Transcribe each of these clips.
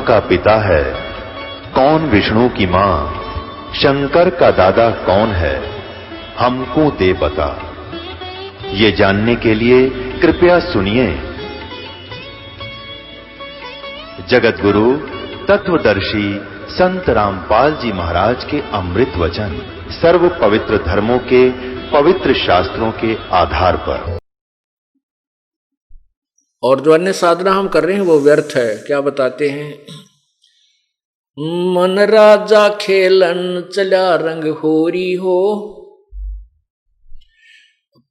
का पिता है, कौन विष्णु की मां, शंकर का दादा कौन है, हमको दे बता। ये जानने के लिए कृपया सुनिए। जगत गुरु तत्वदर्शी संत रामपाल जी महाराज के अमृत वचन सर्व पवित्र धर्मों के पवित्र शास्त्रों के आधार पर। और जो अन्य साधना हम कर रहे हैं वो व्यर्थ है। क्या बताते हैं? मन राजा खेलन चला रंग होरी हो,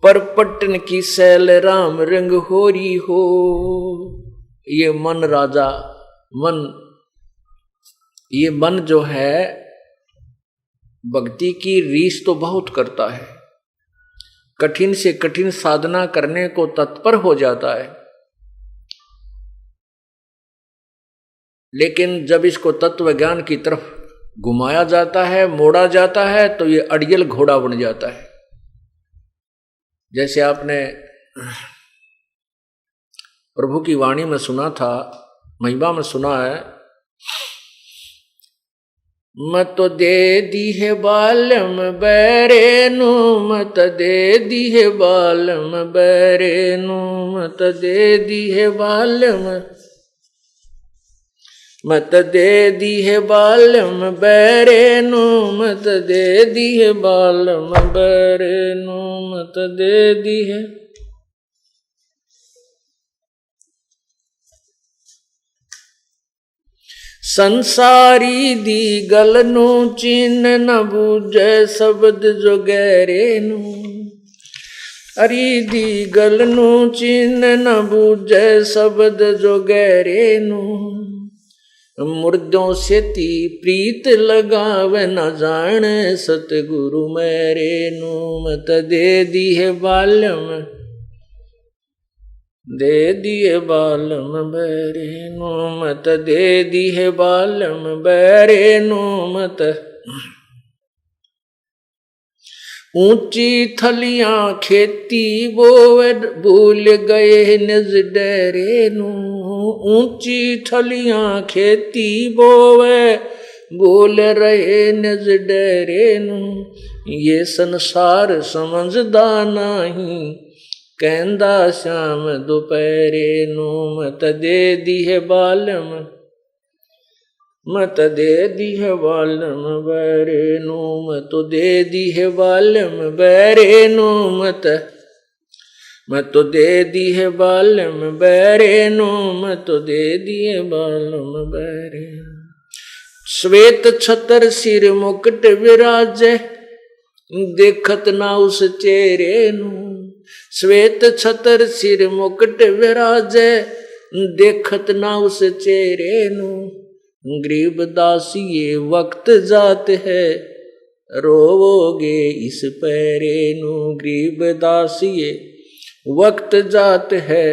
पर पट्टन की सैल राम रंग होरी हो। ये मन राजा, ये मन जो है भक्ति की रीस तो बहुत करता है, कठिन से कठिन साधना करने को तत्पर हो जाता है, लेकिन जब इसको तत्व ज्ञान की तरफ घुमाया जाता है, मोड़ा जाता है, तो ये अड़ियल घोड़ा बन जाता है। जैसे आपने प्रभु की वाणी में सुना था, महिमा में सुना है, मत दे दी है बालम बैरेनु, मत दे दी है बालम बैरेनु, मत दे दी है बालम, मत दे दी है बालम बैरेनु, मत दे दी है बालम बैरेनु, मत दे दी है। संसारी दी गलनु चिन्ह न बूझे शब्द जो गहरेनु, अरी दी गलनु चिन्ह न बूझे शब्द जो गहरेनु, मुर्दों से ती प्रीत लगावे न जाने सतगुरु मेरे नु, मत दे दी है बालम, दे दिए बालम बैरे नु, मत दे दी है बालम बैरे नु, मत ऊंची थलियां खेती बोवे भूल गए निज डेरे नु, ऊंची थलियां खेती बोवे भूल रहे निज डेरे नु, ये संसार समझदा नहीं कहंदा श्याम दोपहरे नु, मत दे दी है बालम, मत दे दी है बालम बैरे नु, मत दे दी है बालम बैरे नु, मत दे दी है बालम बैरे नु, मत दे दी है बालम बैरे। श्वेत छतर सिर मुकुट विराजे, देखत ना उस चेहरे नु, श्वेत छतर सिर मुकुट विराजे, देखत ना उस चेहरे नु, गरीब दासी ये वक्त जात है, रोवोगे इस पैरे नु, गरीब दासी ये वक्त जात है,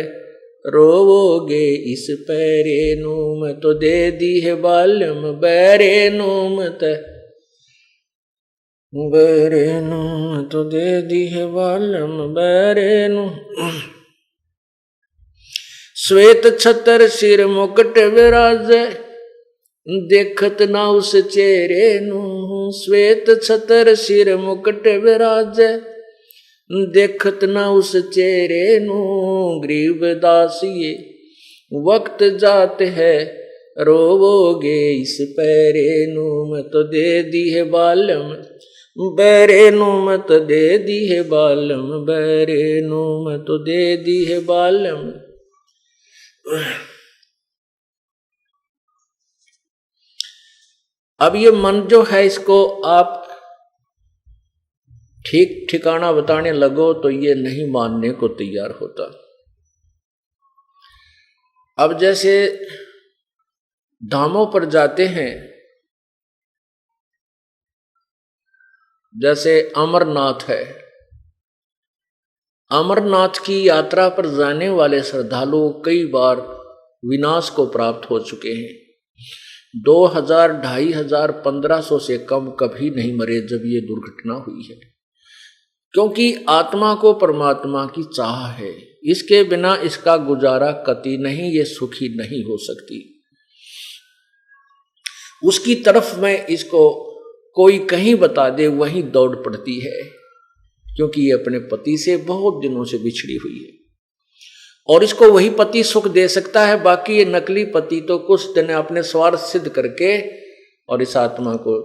रोवोगे इस पैरे नु, मैं तो दे दी है बालम बैरे नु, मत बैरे नु, तो दे दी है बालम बैरे नु। श्वेत छतर सिर मुकुट विराजे, देखत ना उस चेहरे नु, श्वेत छतर सिर मुकुट विराजे, देखत ना उस चेहरे नु, गरीब दासिये वक्त जात है, रोवोगे इस पैरे नु, मैं तो दे दी है बालम बैरे नु, मत दे दी है बालम बैरे नु, मैं तो दे दी है बालम। अब ये मन जो है, इसको आप ठीक ठिकाना बताने लगो तो ये नहीं मानने को तैयार होता। अब जैसे धामों पर जाते हैं, जैसे अमरनाथ है, अमरनाथ की यात्रा पर जाने वाले श्रद्धालु कई बार विनाश को प्राप्त हो चुके हैं। 2000, 2500, 1500 से कम कभी नहीं मरे जब ये दुर्घटना हुई है, क्योंकि आत्मा को परमात्मा की चाह है, इसके बिना इसका गुजारा कति नहीं, ये सुखी नहीं हो सकती। उसकी तरफ में इसको कोई कहीं बता दे वहीं दौड़ पड़ती है, क्योंकि ये अपने पति से बहुत दिनों से बिछड़ी हुई है और इसको वही पति सुख दे सकता है। बाकी ये नकली पति तो कुछ दिन अपने स्वार्थ सिद्ध करके और इस आत्मा को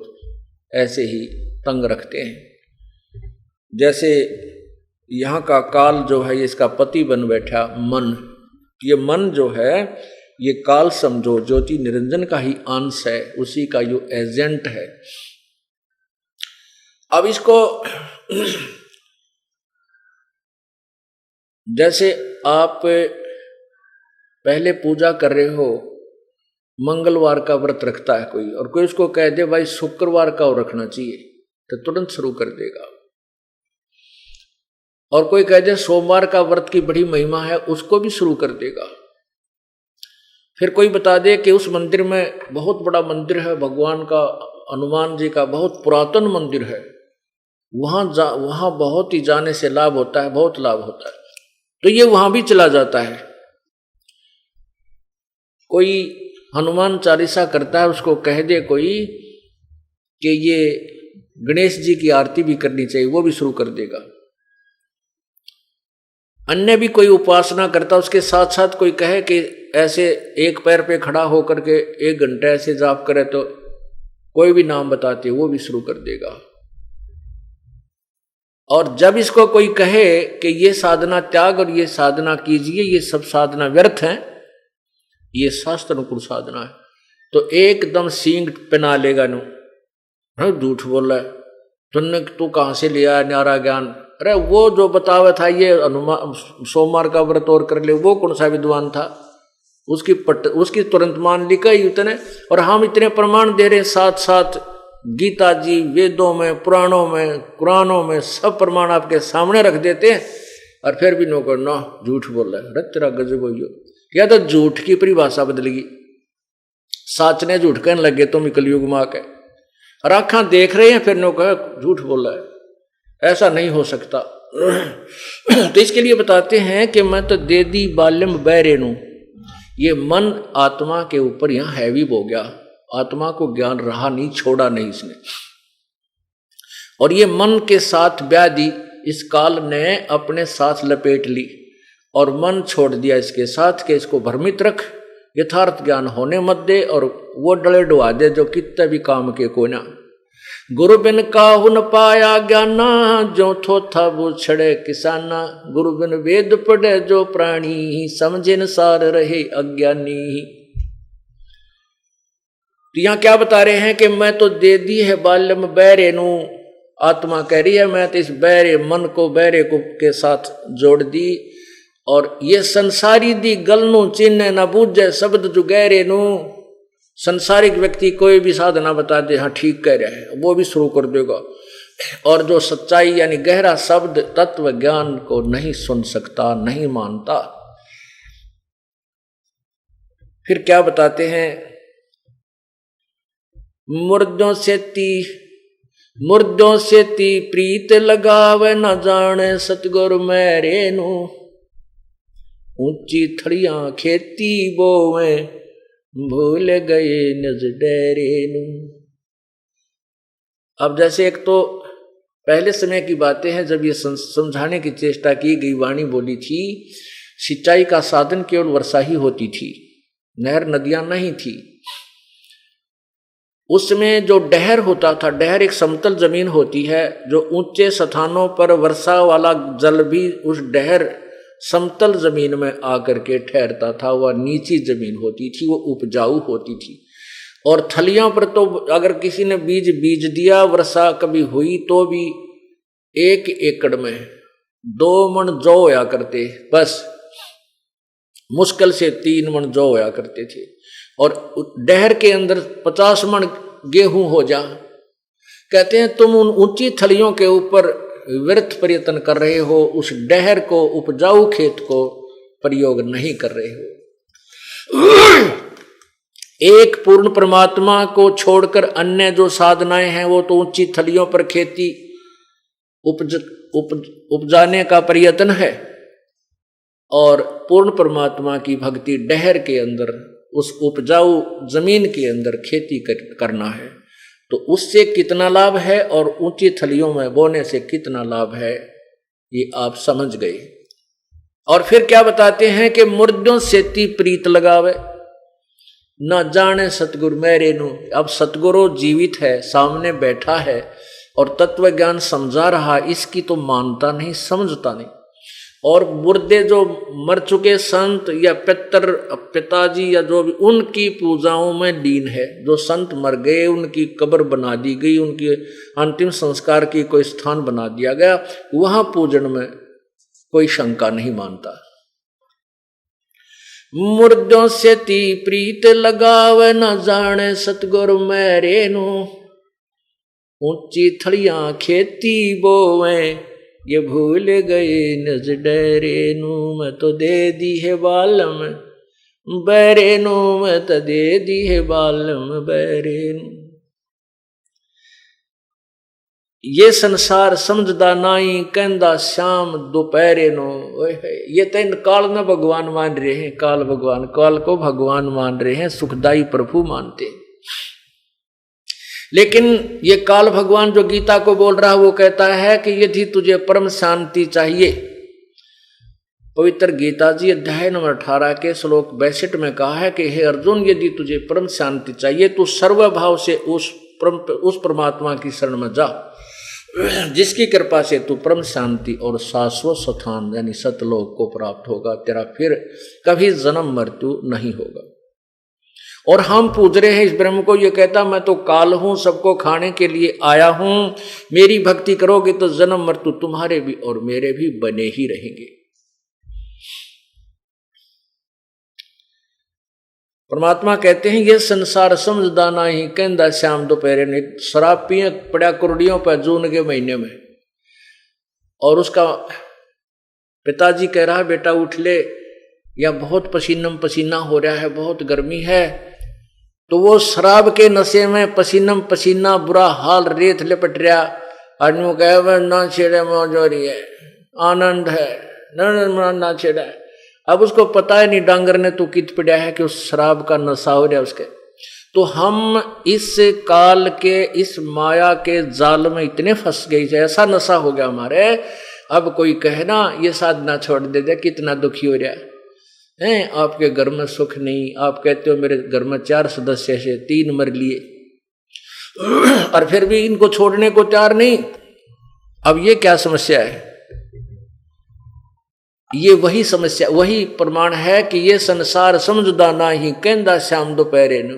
ऐसे ही तंग रखते हैं। जैसे यहाँ का काल जो है इसका पति बन बैठा मन। ये मन जो है ये काल समझो ज्योति निरंजन का ही अंश है, उसी का जो एजेंट है। अब इसको जैसे आप पहले पूजा कर रहे हो, मंगलवार का व्रत रखता है कोई, और कोई उसको कह दे भाई शुक्रवार का रखना चाहिए, तो तुरंत शुरू कर देगा। और कोई कह दे सोमवार का व्रत की बड़ी महिमा है, उसको भी शुरू कर देगा। फिर कोई बता दे कि उस मंदिर में बहुत बड़ा मंदिर है भगवान का, हनुमान जी का बहुत पुरातन मंदिर है, वहां बहुत ही जाने से लाभ होता है, बहुत लाभ होता है, तो ये वहां भी चला जाता है। कोई हनुमान चालीसा करता है, उसको कह दे कोई कि ये गणेश जी की आरती भी करनी चाहिए, वो भी शुरू कर देगा। अन्य भी कोई उपासना करता, उसके साथ साथ कोई कहे कि ऐसे एक पैर पे खड़ा होकर के 1 घंटा ऐसे जाप करे, तो कोई भी नाम बताते वो भी शुरू कर देगा। और जब इसको कोई कहे कि ये साधना त्याग और ये साधना कीजिए, ये सब साधना व्यर्थ है, ये शास्त्र अनुकूल साधना है, तो एकदम सींग पहना लेगा नु, झूठ बोल रहा है, तू कहां से लिया न्यारा ज्ञान? अरे वो जो बतावा था ये हनुमान सोमवार का व्रत और कर ले, वो कौन सा विद्वान था? उसकी तुरंत मान ली कई उतने, और हम इतने प्रमाण दे रहे, साथ साथ गीता जी, वेदों में, पुराणों में, कुरानों में सब प्रमाण आपके सामने रख देते हैं, और फिर भी नो करना झूठ बोल रहा है। अरे तेरा गजब हो गया, या तो झूठ की परिभाषा बदलेगी, साच ने झूठ कहने लगे तुम कलयुग मां के, और आंखा देख रहे हैं फिर नो कह झूठ बोल रहा है, ऐसा नहीं हो सकता। तो इसके लिए बताते हैं कि मैं तो दे दी बाल्यम बैरेनु, ये मन आत्मा के ऊपर यहां हैवी हो गया, आत्मा को ज्ञान रहा नहीं, छोड़ा नहीं इसने, और ये मन के साथ व्याधि इस काल ने अपने साथ लपेट ली और मन छोड़ दिया इसके साथ, के इसको भ्रमित रख, यथार्थ ज्ञान होने मत दे, और वो डले डुआ दे जो कितने भी काम के कोना। गुरु बिन काहु न पाया ज्ञाना, जो थो था वो छड़े किसाना, गुरु बिन वेद पढ़े जो प्राणी, समझे न सार रहे अज्ञानी। तो यहां क्या बता रहे हैं कि मैं तो दे दी है बाल्यम बैरेनु, आत्मा कह रही है मैं तो इस बैरे मन को बैरे को के साथ जोड़ दी, और ये संसारी दी गलनु चिन्ह न बूझे शब्द जो गहरे नु। संसारिक व्यक्ति कोई भी साधना बता दे हाँ ठीक कह रहे हैं, वो भी शुरू कर देगा, और जो सच्चाई यानी गहरा शब्द तत्व ज्ञान को नहीं सुन सकता, नहीं मानता। फिर क्या बताते हैं, मुर्दों से ती प्रीत लगावे, न जाने सतगुरु मेरे नु, ऊंची थड़ियां खेती बोवे, भूल गए निज डेरे नु। अब जैसे एक तो पहले समय की बातें हैं जब ये समझाने की चेष्टा की गई, वाणी बोली थी, सिंचाई का साधन केवल वर्षा ही होती थी, नहर नदियां नहीं थी। उसमें जो डहर होता था, डहर एक समतल जमीन होती है, जो ऊंचे स्थानों पर वर्षा वाला जल भी उस डहर समतल जमीन में आकर के ठहरता था, वह नीची जमीन होती थी, वो उपजाऊ होती थी। और थलियों पर तो अगर किसी ने बीज दिया, वर्षा कभी हुई तो भी 1 एकड़ में 2 मन जौ होया करते, बस मुश्किल से 3 मन जौ होया करते थे, और डहर के अंदर 50 मन गेहूं हो जा। कहते हैं तुम उन ऊंची थलियों के ऊपर व्यर्थ प्रयत्न कर रहे हो, उस डहर को, उपजाऊ खेत को प्रयोग नहीं कर रहे हो। एक पूर्ण परमात्मा को छोड़कर अन्य जो साधनाएं हैं वो तो ऊंची थलियों पर खेती उपजाने का प्रयत्न है, और पूर्ण परमात्मा की भक्ति डहर के अंदर उस उपजाऊ जमीन के अंदर खेती करना है तो उससे कितना लाभ है और ऊंची थलियों में बोने से कितना लाभ है ये आप समझ गए। और फिर क्या बताते हैं कि मुर्दों से ती प्रीत लगावे ना जाने सतगुरु मेरे नु। अब सतगुरु जीवित है, सामने बैठा है और तत्व ज्ञान समझा रहा, इसकी तो मानता नहीं, समझता नहीं। और मुर्दे जो मर चुके संत या पिताजी या जो भी, उनकी पूजाओं में लीन है। जो संत मर गए उनकी कब्र बना दी गई, उनके अंतिम संस्कार की कोई स्थान बना दिया गया, वहां पूजन में कोई शंका नहीं मानता। मुर्दों से ती प्रीत लगावे न जाने सतगुरु मेरे नु। ऊंची थड़ियां खेती बोवे ये भूल गए नज डरे नू। मैं तो दे दी है बालम बैरे नू, मैं तो दे दी है बालम बैरे नू। ये संसार समझदा नाई कहंदा श्याम दोपहरे नो। ये तो इन काल न भगवान मान रहे हैं, काल भगवान, काल को भगवान मान रहे हैं, सुखदाई प्रभु मानते हैं। लेकिन ये काल भगवान जो गीता को बोल रहा है वो कहता है कि यदि तुझे परम शांति चाहिए, पवित्र गीता जी अध्याय नंबर 18 के श्लोक 62 में कहा है कि हे अर्जुन, यदि तुझे परम शांति चाहिए तो सर्वभाव से उस परमात्मा की शरण में जा, जिसकी कृपा से तू परम शांति और शाश्वत स्थान यानी सतलोक को प्राप्त होगा। तेरा फिर कभी जन्म मृत्यु नहीं होगा। और हम पूज रहे हैं इस ब्रह्म को, ये कहता मैं तो काल हूं, सबको खाने के लिए आया हूं, मेरी भक्ति करोगे तो जन्म मृत्यु तुम्हारे भी और मेरे भी बने ही रहेंगे। परमात्मा कहते हैं ये संसार समझदा नहीं कहंदा श्याम दोपहरे ने। शराब पिए पड़ा कुरड़ियों पर जून के महीने में, और उसका पिताजी कह रहा है बेटा उठ ले, या बहुत पसीनम पसीना हो रहा है, बहुत गर्मी है। तो वो शराब के नशे में पसीनम पसीना, बुरा हाल, रेत लिपट रहा। आदमी कहे ना छेड़े मौज हो रही है, आनंद है, ना छेड़ा। अब उसको पता है नहीं डांगर ने तो कित पड़ा है कि उस शराब का नशा हो रहा है उसके। तो हम इस काल के इस माया के जाल में इतने फंस गए, ऐसा नशा हो गया हमारे। अब कोई कहे ना ये साधना छोड़ दे, कितना दुखी हो रहा है, आपके घर में सुख नहीं। आप कहते हो मेरे घर में 4 सदस्य से 3 मर लिए, और फिर भी इनको छोड़ने को तैयार नहीं। अब ये क्या समस्या है? ये वही समस्या, वही प्रमाण है कि ये संसार समझदा नहीं कहंदा श्याम दोपहरे नु।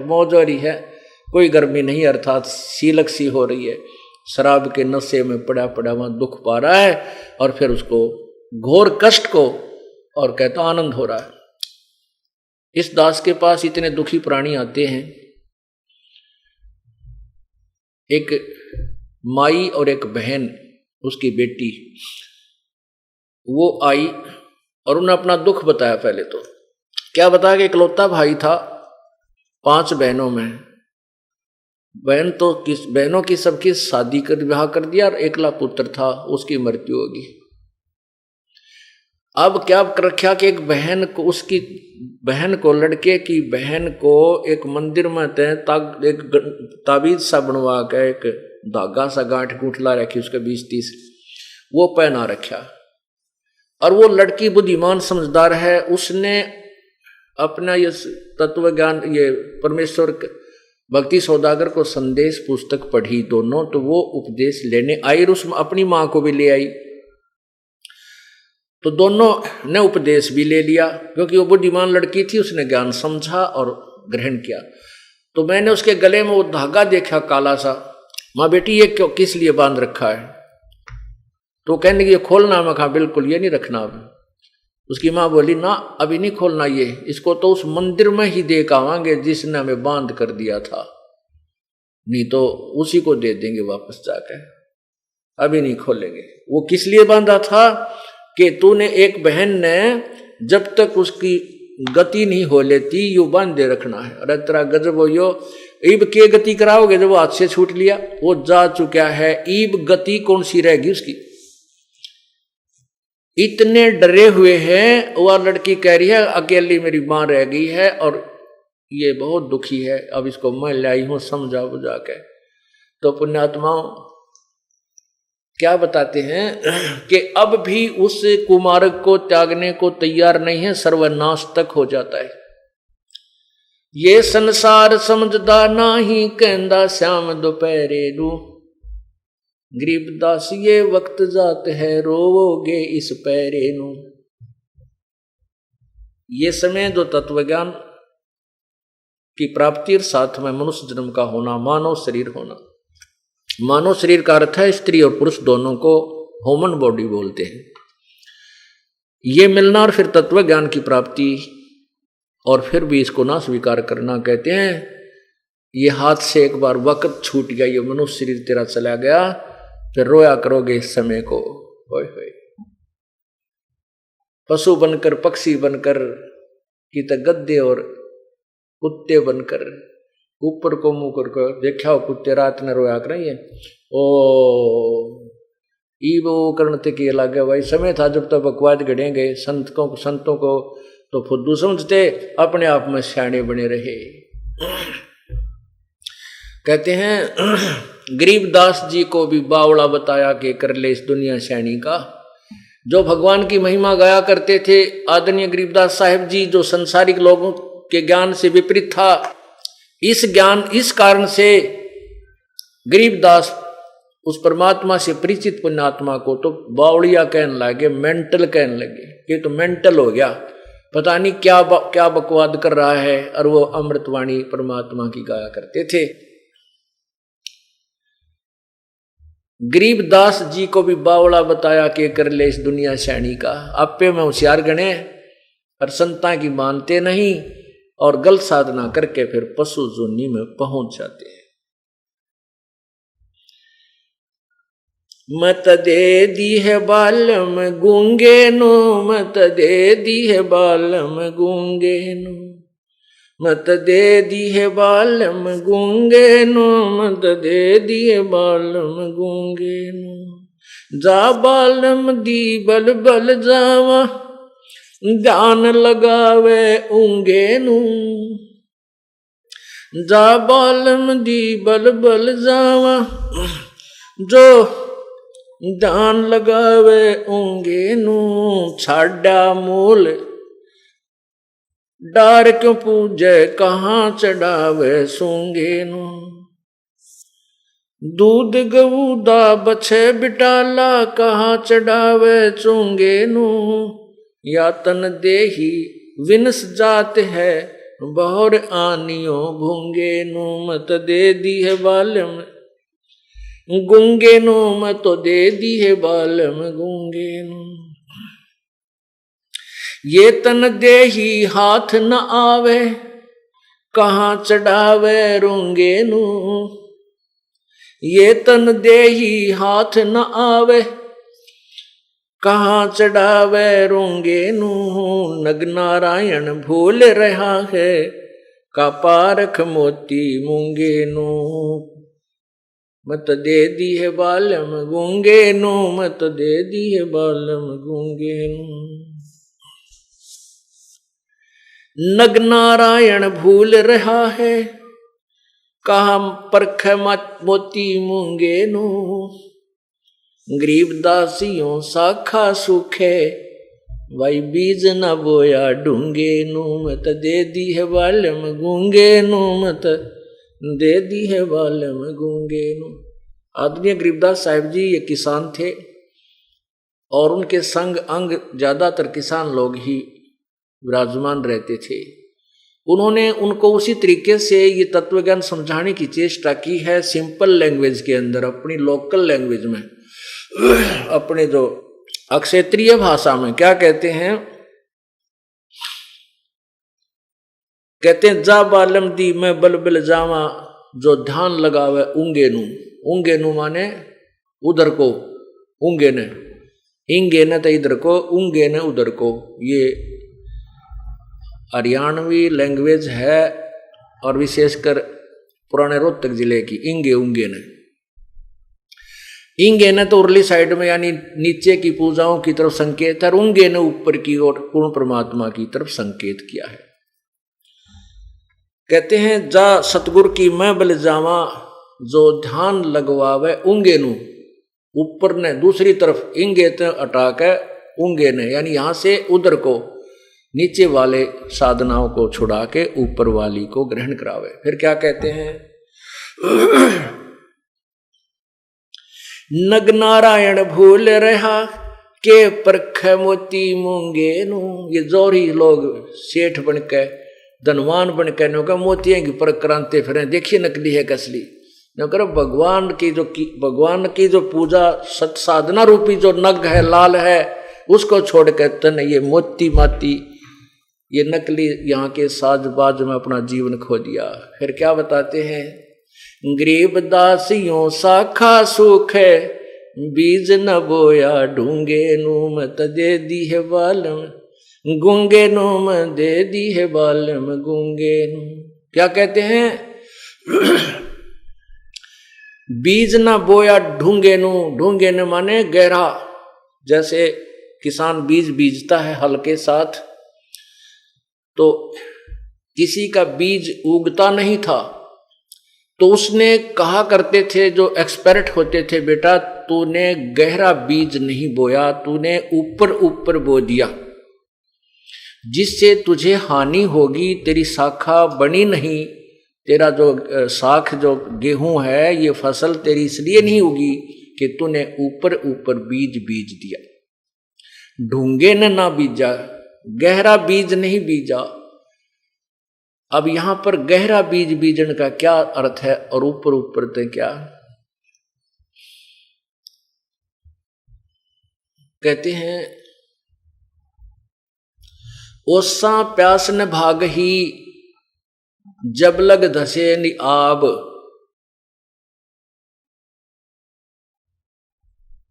मौज हो रही है, कोई गर्मी नहीं, अर्थात शीलक सी हो रही है। शराब के नशे में पड़ा पड़ा वहां दुख पा रहा है, और फिर उसको घोर कष्ट को और कहता आनंद हो रहा है। इस दास के पास इतने दुखी प्राणी आते हैं। एक माई और एक बहन, उसकी बेटी, वो आई और उन्हें अपना दुख बताया। पहले तो क्या बताया कि इकलौता भाई था 5 बहनों में। बहनों की सबकी शादी कर विवाह कर दिया, और एकला पुत्र था, उसकी मृत्यु होगी। अब क्या कर रखा कि एक बहन को, उसकी बहन को, लड़के की बहन को एक मंदिर में एक ताबीज सा बनवा के एक धागा सा गांठ गूंठला रखी, उसके 20-30 वो पहना रखा। और वो लड़की बुद्धिमान समझदार है, उसने अपना ये तत्व ज्ञान, ये परमेश्वर भक्ति सौदागर को संदेश पुस्तक पढ़ी दोनों, तो वो उपदेश लेने आई और उसमें अपनी माँ को भी ले आई। तो दोनों ने उपदेश भी ले लिया, क्योंकि वो बुद्धिमान लड़की थी, उसने ज्ञान समझा और ग्रहण किया। तो मैंने उसके गले में वो धागा देखा काला सा। माँ बेटी ये क्यों, किस लिए बांध रखा है? तो कहने की ये खोलना। मैं कहा बिल्कुल ये नहीं रखना। अब उसकी माँ बोली ना अभी नहीं खोलना, ये इसको तो उस मंदिर में ही देख आवांगे जिसने हमें बांध कर दिया था, नहीं तो उसी को दे देंगे वापस जाकर, अभी नहीं खोलेंगे। वो किस लिए बांधा था कि तूने एक बहन ने जब तक उसकी गति नहीं हो लेती यू बांधे रखना है। अरे तेरा गजब हो यो, ईब के गति कराओगे जब वो हाथ से छूट लिया, वो जा चुका है, ईब गति कौन सी रहेगी उसकी? इतने डरे हुए हैं। वह लड़की कह रही है अकेली मेरी माँ रह गई है और ये बहुत दुखी है, अब इसको मैं लाई हूं समझा बुझा के। तो पुण्यात्माओं क्या बताते हैं कि अब भी उस कुमारक को त्यागने को तैयार नहीं है, सर्वनाश तक हो जाता है। ये संसार समझदा नाही कहंदा श्याम दोपहरे रू, गरीबदास ये वक्त जात है रोवोगे इस पैरे नू। ये समय जो तत्वज्ञान की प्राप्ति और साथ में मनुष्य जन्म का होना, मानव शरीर होना। मानव शरीर का अर्थ है स्त्री और पुरुष दोनों को ह्यूमन बॉडी बोलते हैं। ये मिलना और फिर तत्व ज्ञान की प्राप्ति और फिर भी इसको ना स्वीकार करना, कहते हैं ये हाथ से एक बार वक्त छूट गया, ये मनुष्य शरीर तेरा चला गया, फिर रोया करोगे इस समय को। होय होय पशु बनकर पक्षी बनकर कि त गद्दे और कुत्ते बनकर ऊपर को मुंह कर देखा हो कुत्ते रात ने रोया कर रही है ओ ई वो करने के लगे। भाई समय था जब तक बकवाद गढ़े गए संतों को तो फुद्दू समझते, अपने आप में सियाणे बने रहे। कहते हैं गरीबदास जी को भी बावड़ा बताया कि कर ले इस दुनिया सियाणी का। जो भगवान की महिमा गाया करते थे आदरणीय गरीबदास साहिब जी, जो संसारिक लोगों के ज्ञान से विपरीत था, इस कारण से गरीबदास उस परमात्मा से परिचित पुण्यात्मा को तो बावड़िया कहने लगे, मेंटल कहने लगे। ये तो मेंटल हो गया, पता नहीं क्या बकवाद कर रहा है। और वो अमृतवाणी परमात्मा की गाया करते थे। गरीबदास जी को भी बावड़ा बताया कि कर ले इस दुनिया सैनी का। आपे में होशियार गणे और संता की मानते नहीं और गलत साधना करके फिर पशु जोनी में पहुंच जाते हैं। मत दे दी है बालम गूंगे नो, मत दे दी है बालम गूंगे नो, मत दे दी है बालम गूंगे नो, मत दे दी है बालम गूंगे नो। जा बालम दी बल बल जावा, ध्यान लगावे ऊंगे नू। जा बालम दी बल बल जावा, जो ध्यान लगावे ऊंगे नू। छाड़ा मूल डार क्यों पूजे, कहाँ चढ़ावे सूंगे नू। दूध गऊदा बछे बिटाला, कहाँ चढ़ावे चूंगे नू। यातन देही विनस जात है, बहुर आनियो भूंगे नू। मत दे दी है बालम गूंगे नो, मत तो दे दी है बालम गूंगे नो। ये तन देही हाथ न आवे, कहाँ चढ़ावे रूंगे नू। ये तन देही हाथ न आवे, कहाँ चढ़ावे रूंगे नू। नग नारायण भूल रहा है, का पारख मोती मूंगे नू। मत दे दी है बालम गूंगे नो, मत दे दी है बालम गूंगे नो। नग नारायण भूल रहा है, कहाँ परख मोती मूंगे नो। गरीबदासियों साखा सूखे, भाई बीज न बोया ढूंगे नो। मत दे दी है बालम गूंगे नो, मत दे दी है बालम गूंगे नो। आदरणीय गरीबदास साहिब जी ये किसान थे और उनके संग अंग ज्यादातर किसान लोग ही विराजमान रहते थे। उन्होंने उनको उसी तरीके से ये तत्वज्ञान समझाने की चेष्टा की है, सिंपल लैंग्वेज के अंदर, अपनी लोकल लैंग्वेज में, अपने जो अक्षेत्रीय भाषा में। क्या कहते हैं? कहते हैं जा बालम दी मैं बल बल जावा, जो ध्यान लगावे ऊंगे नू। ऊंगे नू माने उधर को, ऊंगे ने, इंगे ने तो इधर को, ऊंगे ने उधर को। ये हरियाणवी लैंग्वेज है और विशेषकर पुराने रोहतक जिले की, इंगे ऊंगे ने। इंगे ने तो उरली साइड में यानी नीचे की पूजाओं की तरफ संकेत है, और उंगे ने ऊपर की ओर पूर्ण परमात्मा की तरफ संकेत किया है। कहते हैं जा सतगुरु की मैं बल जावा, जो ध्यान लगवावे उंगे नु, ऊपर ने दूसरी तरफ इंगे ते हटा के उंगे ने यानी यहां से उधर को नीचे वाले साधनाओं को छुड़ा के ऊपर वाली को ग्रहण करावे। फिर क्या कहते हैं नग नारायण भूल रहा के परख मोती मूंगे नु। ये जोरी लोग सेठ बनके धनवान बनके नो का मोतियां की परख कराते फिर देखिए नकली है कसली न करो। भगवान की जो पूजा सत साधना रूपी जो नग है लाल है उसको छोड़ के तन ये मोती माती ये नकली यहाँ के साजबाज में अपना जीवन खो दिया। फिर क्या बताते हैं गरीब दासियों साखा सुख है बीज न बोया ढूंगे नूम दे दी है बालम गूंगे नूम दे दी है बालम गूंगे नूम। क्या कहते हैं बीज न बोया ढूंगे नू, ढूंगे न माने गहरा, जैसे किसान बीज बीजता है हल के साथ, तो किसी का बीज उगता नहीं था तो उसने कहा करते थे जो एक्सपर्ट होते थे बेटा तूने गहरा बीज नहीं बोया, तूने ऊपर ऊपर बो दिया जिससे तुझे हानि होगी, तेरी शाखा बनी नहीं, तेरा जो साख जो गेहूं है ये फसल तेरी इसलिए नहीं होगी कि तूने ऊपर ऊपर बीज बीज दिया। ढूंगे ने ना बीजा, गहरा बीज नहीं बीजा। अब यहां पर गहरा बीज बीजन का क्या अर्थ है और ऊपर ऊपर ते क्या कहते हैं ओसा प्यास न भाग ही जब लग धसे नि आब।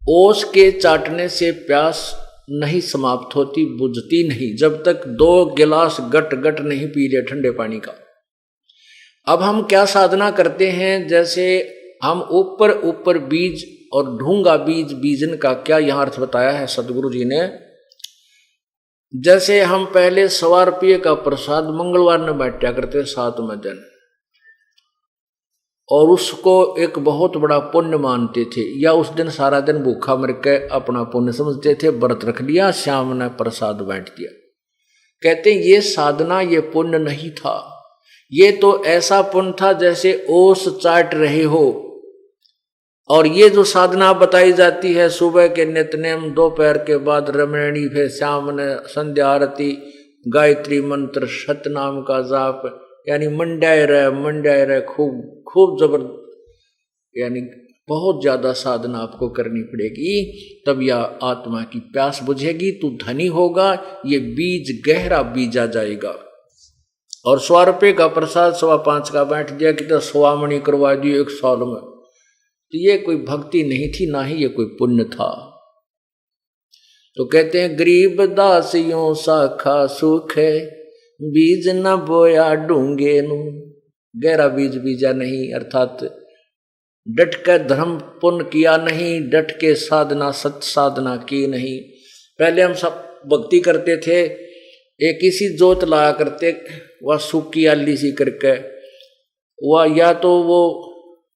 ओस के चाटने से प्यास नहीं समाप्त होती, बुझती नहीं जब तक 2 गिलास गट गट नहीं पी ले ठंडे पानी का। अब हम क्या साधना करते हैं, जैसे हम ऊपर ऊपर बीज और ढूंगा बीज बीजन का क्या यहां अर्थ बताया है सदगुरु जी ने। जैसे हम पहले 100 रुपये का प्रसाद मंगलवार में बांटा करते 7वें दिन और उसको एक बहुत बड़ा पुण्य मानते थे, या उस दिन सारा दिन भूखा मर के अपना पुण्य समझते थे, व्रत रख लिया, शाम ने प्रसाद बांट दिया। कहते हैं ये साधना ये पुण्य नहीं था, ये तो ऐसा पुण्य था जैसे ओस चाट रहे हो। और ये जो साधना बताई जाती है सुबह के नित्यनेम, दोपहर के बाद रमणी, फिर शाम ने संध्या आरती, गायत्री मंत्र, सतनाम का जाप, यानी मंडाए रहे खूब खूब जबर, यानी बहुत ज्यादा साधना आपको करनी पड़ेगी, तब यह आत्मा की प्यास बुझेगी, तू धनी होगा, ये बीज गहरा बीजा जाएगा। और 100 रुपये का प्रसाद 5.25 का बांट दिया कि तो 100 मणि करवा दिए 1 साल में, तो ये कोई भक्ति नहीं थी, ना ही ये कोई पुण्य था। तो कहते हैं गरीब दासियों साखा सुख है बीज न बोया ढूंगे नू। गहरा बीज बीजा नहीं, अर्थात डट के धर्म पुण्य किया नहीं, डट के साधना सत साधना की नहीं। पहले हम सब भक्ति करते थे, एक ही सी जोत लाया करते, वह सूखी आली सी करके, वह या तो वो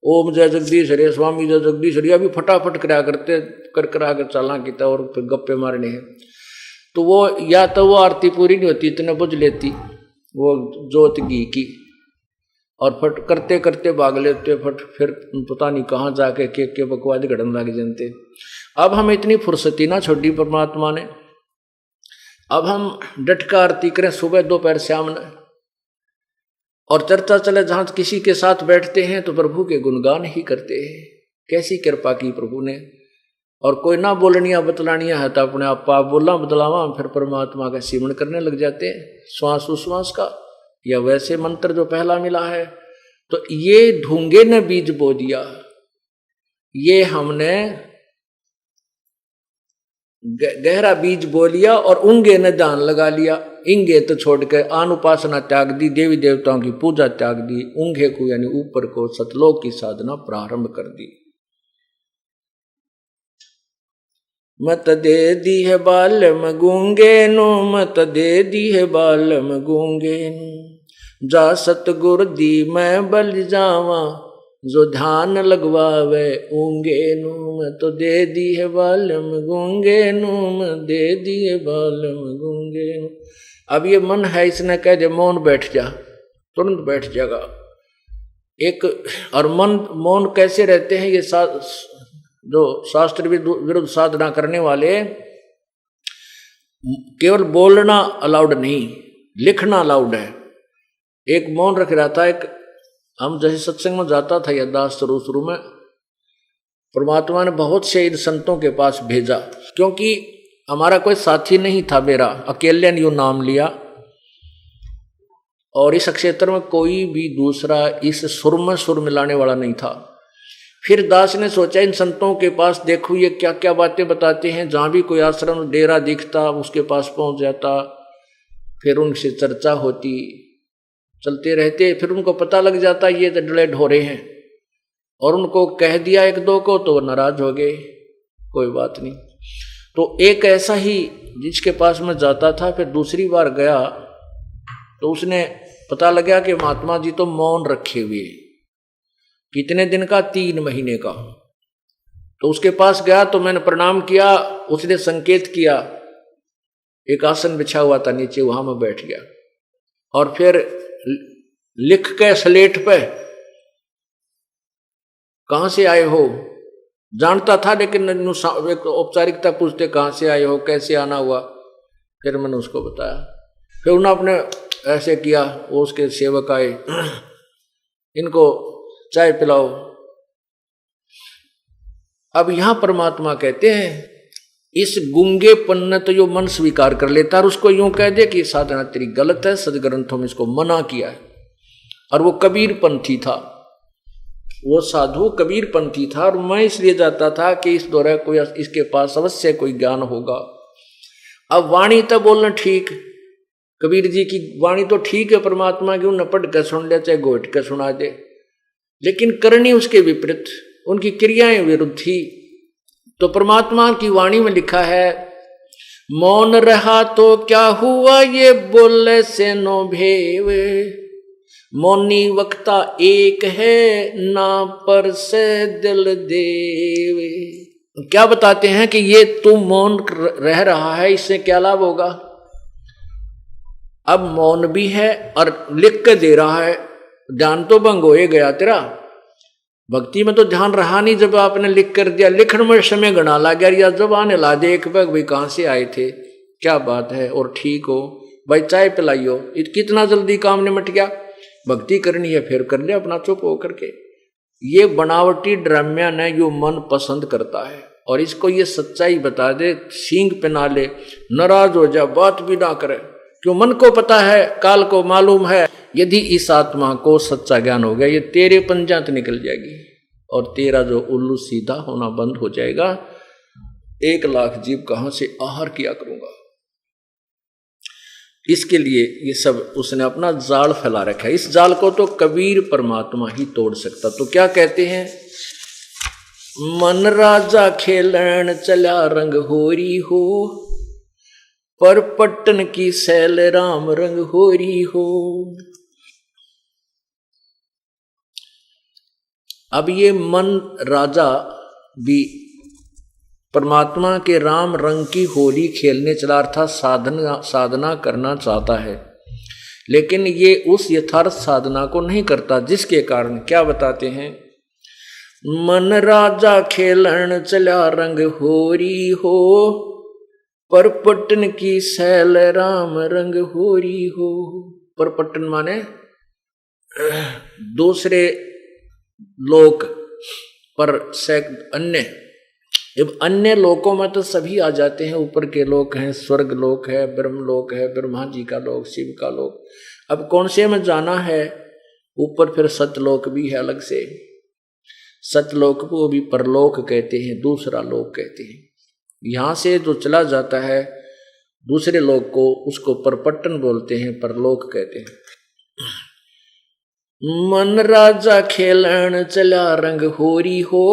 ओम जय जगदीश हरे स्वामी जय जगदीश हरे अभी फटाफट करा करते कर करा कर चलना किता और फिर गप्पे मारने हैं, तो वो या तो वो आरती पूरी नहीं होती, इतने बुझ लेती वो जोत घी की, और फट करते करते भाग लेते, फट फिर पता नहीं कहाँ जाके के बकवाद घड़न लग जानते। अब हम इतनी फुर्सती ना छोड़ी परमात्मा ने, अब हम डट का आरती करें सुबह दोपहर शाम ने, और चर्चा चले जहां किसी के साथ बैठते हैं तो प्रभु के गुणगान ही करते हैं, कैसी कृपा की प्रभु ने। और कोई ना बोलनिया बतलानिया है तो अपने आप पाप बोलना बदलावा, फिर परमात्मा का सिमरण करने लग जाते हैं श्वास उश्वास का, या वैसे मंत्र जो पहला मिला है। तो ये ढूंगे ने बीज बो दिया, ये हमने गहरा बीज बो लिया और उंगे ने ध्यान लगा लिया। इंगे तो छोड़ के आन उपासना त्याग दी, देवी देवताओं की पूजा त्याग दी, ऊंघे को यानी ऊपर को सतलोक की साधना प्रारंभ कर दी। मत दे दी है बालम गूंगे नु, मत दे दी है बालम गूंगे नु। जा सतगुर दी मैं बल जावा, जो ध्यान लगवावे ऊंगे नु। मैं तो दे दी है बालम गूंगे नु, मैं दे दी है बालम गूंगे नु। अब ये मन है, इसने कह दे मौन बैठ जा, तुरंत बैठ जाएगा। एक और मन मौन कैसे रहते हैं, ये जो शास्त्र विरुद्ध साधना करने वाले, केवल बोलना अलाउड नहीं, लिखना अलाउड है। एक मौन रख रहा था, एक हम जैसे सत्संग में जाता था यदास शुरू में, परमात्मा ने बहुत से इन संतों के पास भेजा, क्योंकि हमारा कोई साथी नहीं था, मेरा अकेले ने यूं नाम लिया, और इस क्षेत्र में कोई भी दूसरा इस सुर में सुर मिलाने वाला नहीं था। फिर दास ने सोचा इन संतों के पास देखो ये क्या क्या बातें बताते हैं, जहाँ भी कोई आश्रम डेरा दिखता उसके पास पहुंच जाता, फिर उनसे चर्चा होती, चलते रहते, फिर उनको पता लग जाता ये तो डले ढोरे हैं, और उनको कह दिया एक दो को तो नाराज हो गए, कोई बात नहीं। तो एक ऐसा ही जिसके पास मैं जाता था, फिर दूसरी बार गया तो उसने पता लगा कि महात्मा जी तो मौन रखे हुए, कितने दिन का, 3 महीने का। तो उसके पास गया तो मैंने प्रणाम किया, उसने संकेत किया, एक आसन बिछा हुआ था नीचे, वहां मैं बैठ गया, और फिर लिख के स्लेट पे कहां से आए हो, जानता था लेकिन एक औपचारिकता पूछते कहां से आए हो, कैसे आना हुआ, फिर मैंने उसको बताया। फिर उन्होंने अपने ऐसे किया, वो उसके सेवक आए, इनको चाय पिलाओ। अब यहां परमात्मा कहते हैं इस गूंगेपन ने तो यो मन स्वीकार कर लेता और उसको यूं कह दे कि साधना तेरी गलत है, सदग्रंथों में इसको मना किया है। और वो कबीरपंथी था, वो साधु कबीरपंथी था, और मैं इसलिए जाता था कि इस दौरान कोई इसके पास अवश्य कोई ज्ञान होगा। अब वाणी तो बोलना ठीक, कबीर जी की वाणी तो ठीक है, परमात्मा की उन्हें पढ़ कर सुन ले चाहे घोट कर सुना दे, लेकिन करनी उसके विपरीत, उनकी क्रियाएं विरुद्ध थी। तो परमात्मा की वाणी में लिखा है, मौन रहा तो क्या हुआ ये बोले से नो भेवे, मौनी वक्ता एक है ना पर से दिल देवे। क्या बताते हैं कि ये तू मौन रह रहा है, इससे क्या लाभ होगा। अब मौन भी है और लिख के दे रहा है, ध्यान तो भंग हो गया तेरा। भक्ति में तो ध्यान रहा नहीं, जब आपने लिख कर दिया, लिखण में समय गणा ला गया, या जब आने ला दे एक बैग भाई कहां से आए थे, क्या बात है, और ठीक हो भाई चाय पिलाइयो, कितना जल्दी काम निमट गया। भक्ति करनी है फिर कर ले अपना चुप होकर के। ये बनावटी ड्रामिया ने यो मन पसंद करता है, और इसको ये सच्चाई बता दे, सींग पिना ले, नाराज हो जा, बात भी ना करे, क्यों मन को पता है, काल को मालूम है, यदि इस आत्मा को सच्चा ज्ञान हो गया ये तेरे पंजात निकल जाएगी, और तेरा जो उल्लू सीधा होना बंद हो जाएगा। 1 लाख जीव कहां से आहार किया करूंगा। इसके लिए ये सब उसने अपना जाल फैला रखा है, इस जाल को तो कबीर परमात्मा ही तोड़ सकता। तो क्या कहते हैं, मन राजा खेलन चला रंग होरी हो, पर पट्टन की सैल राम रंग होरी हो। अब ये मन राजा भी परमात्मा के राम रंग की होली खेलने चला, अर्थात साधना करना चाहता है, लेकिन ये उस यथार्थ साधना को नहीं करता, जिसके कारण क्या बताते हैं, मन राजा खेलन चला रंग होरी हो, पर पट्टन की सैल राम रंग होरी हो। पर पट्टन माने दूसरे लोक, पर अन्य, जब अन्य लोकों में तो सभी आ जाते हैं, ऊपर के लोक हैं, स्वर्ग लोक है, ब्रह्म लोक है, ब्रह्मा जी का लोक, शिव का लोक। अब कौन से में जाना है, ऊपर फिर सतलोक भी है अलग से, सतलोक को भी परलोक कहते हैं, दूसरा लोक कहते हैं। यहां से जो चला जाता है दूसरे लोक को, उसको परपट्टन बोलते हैं, परलोक कहते हैं। मन राजा खेलन चला रंग होरी हो,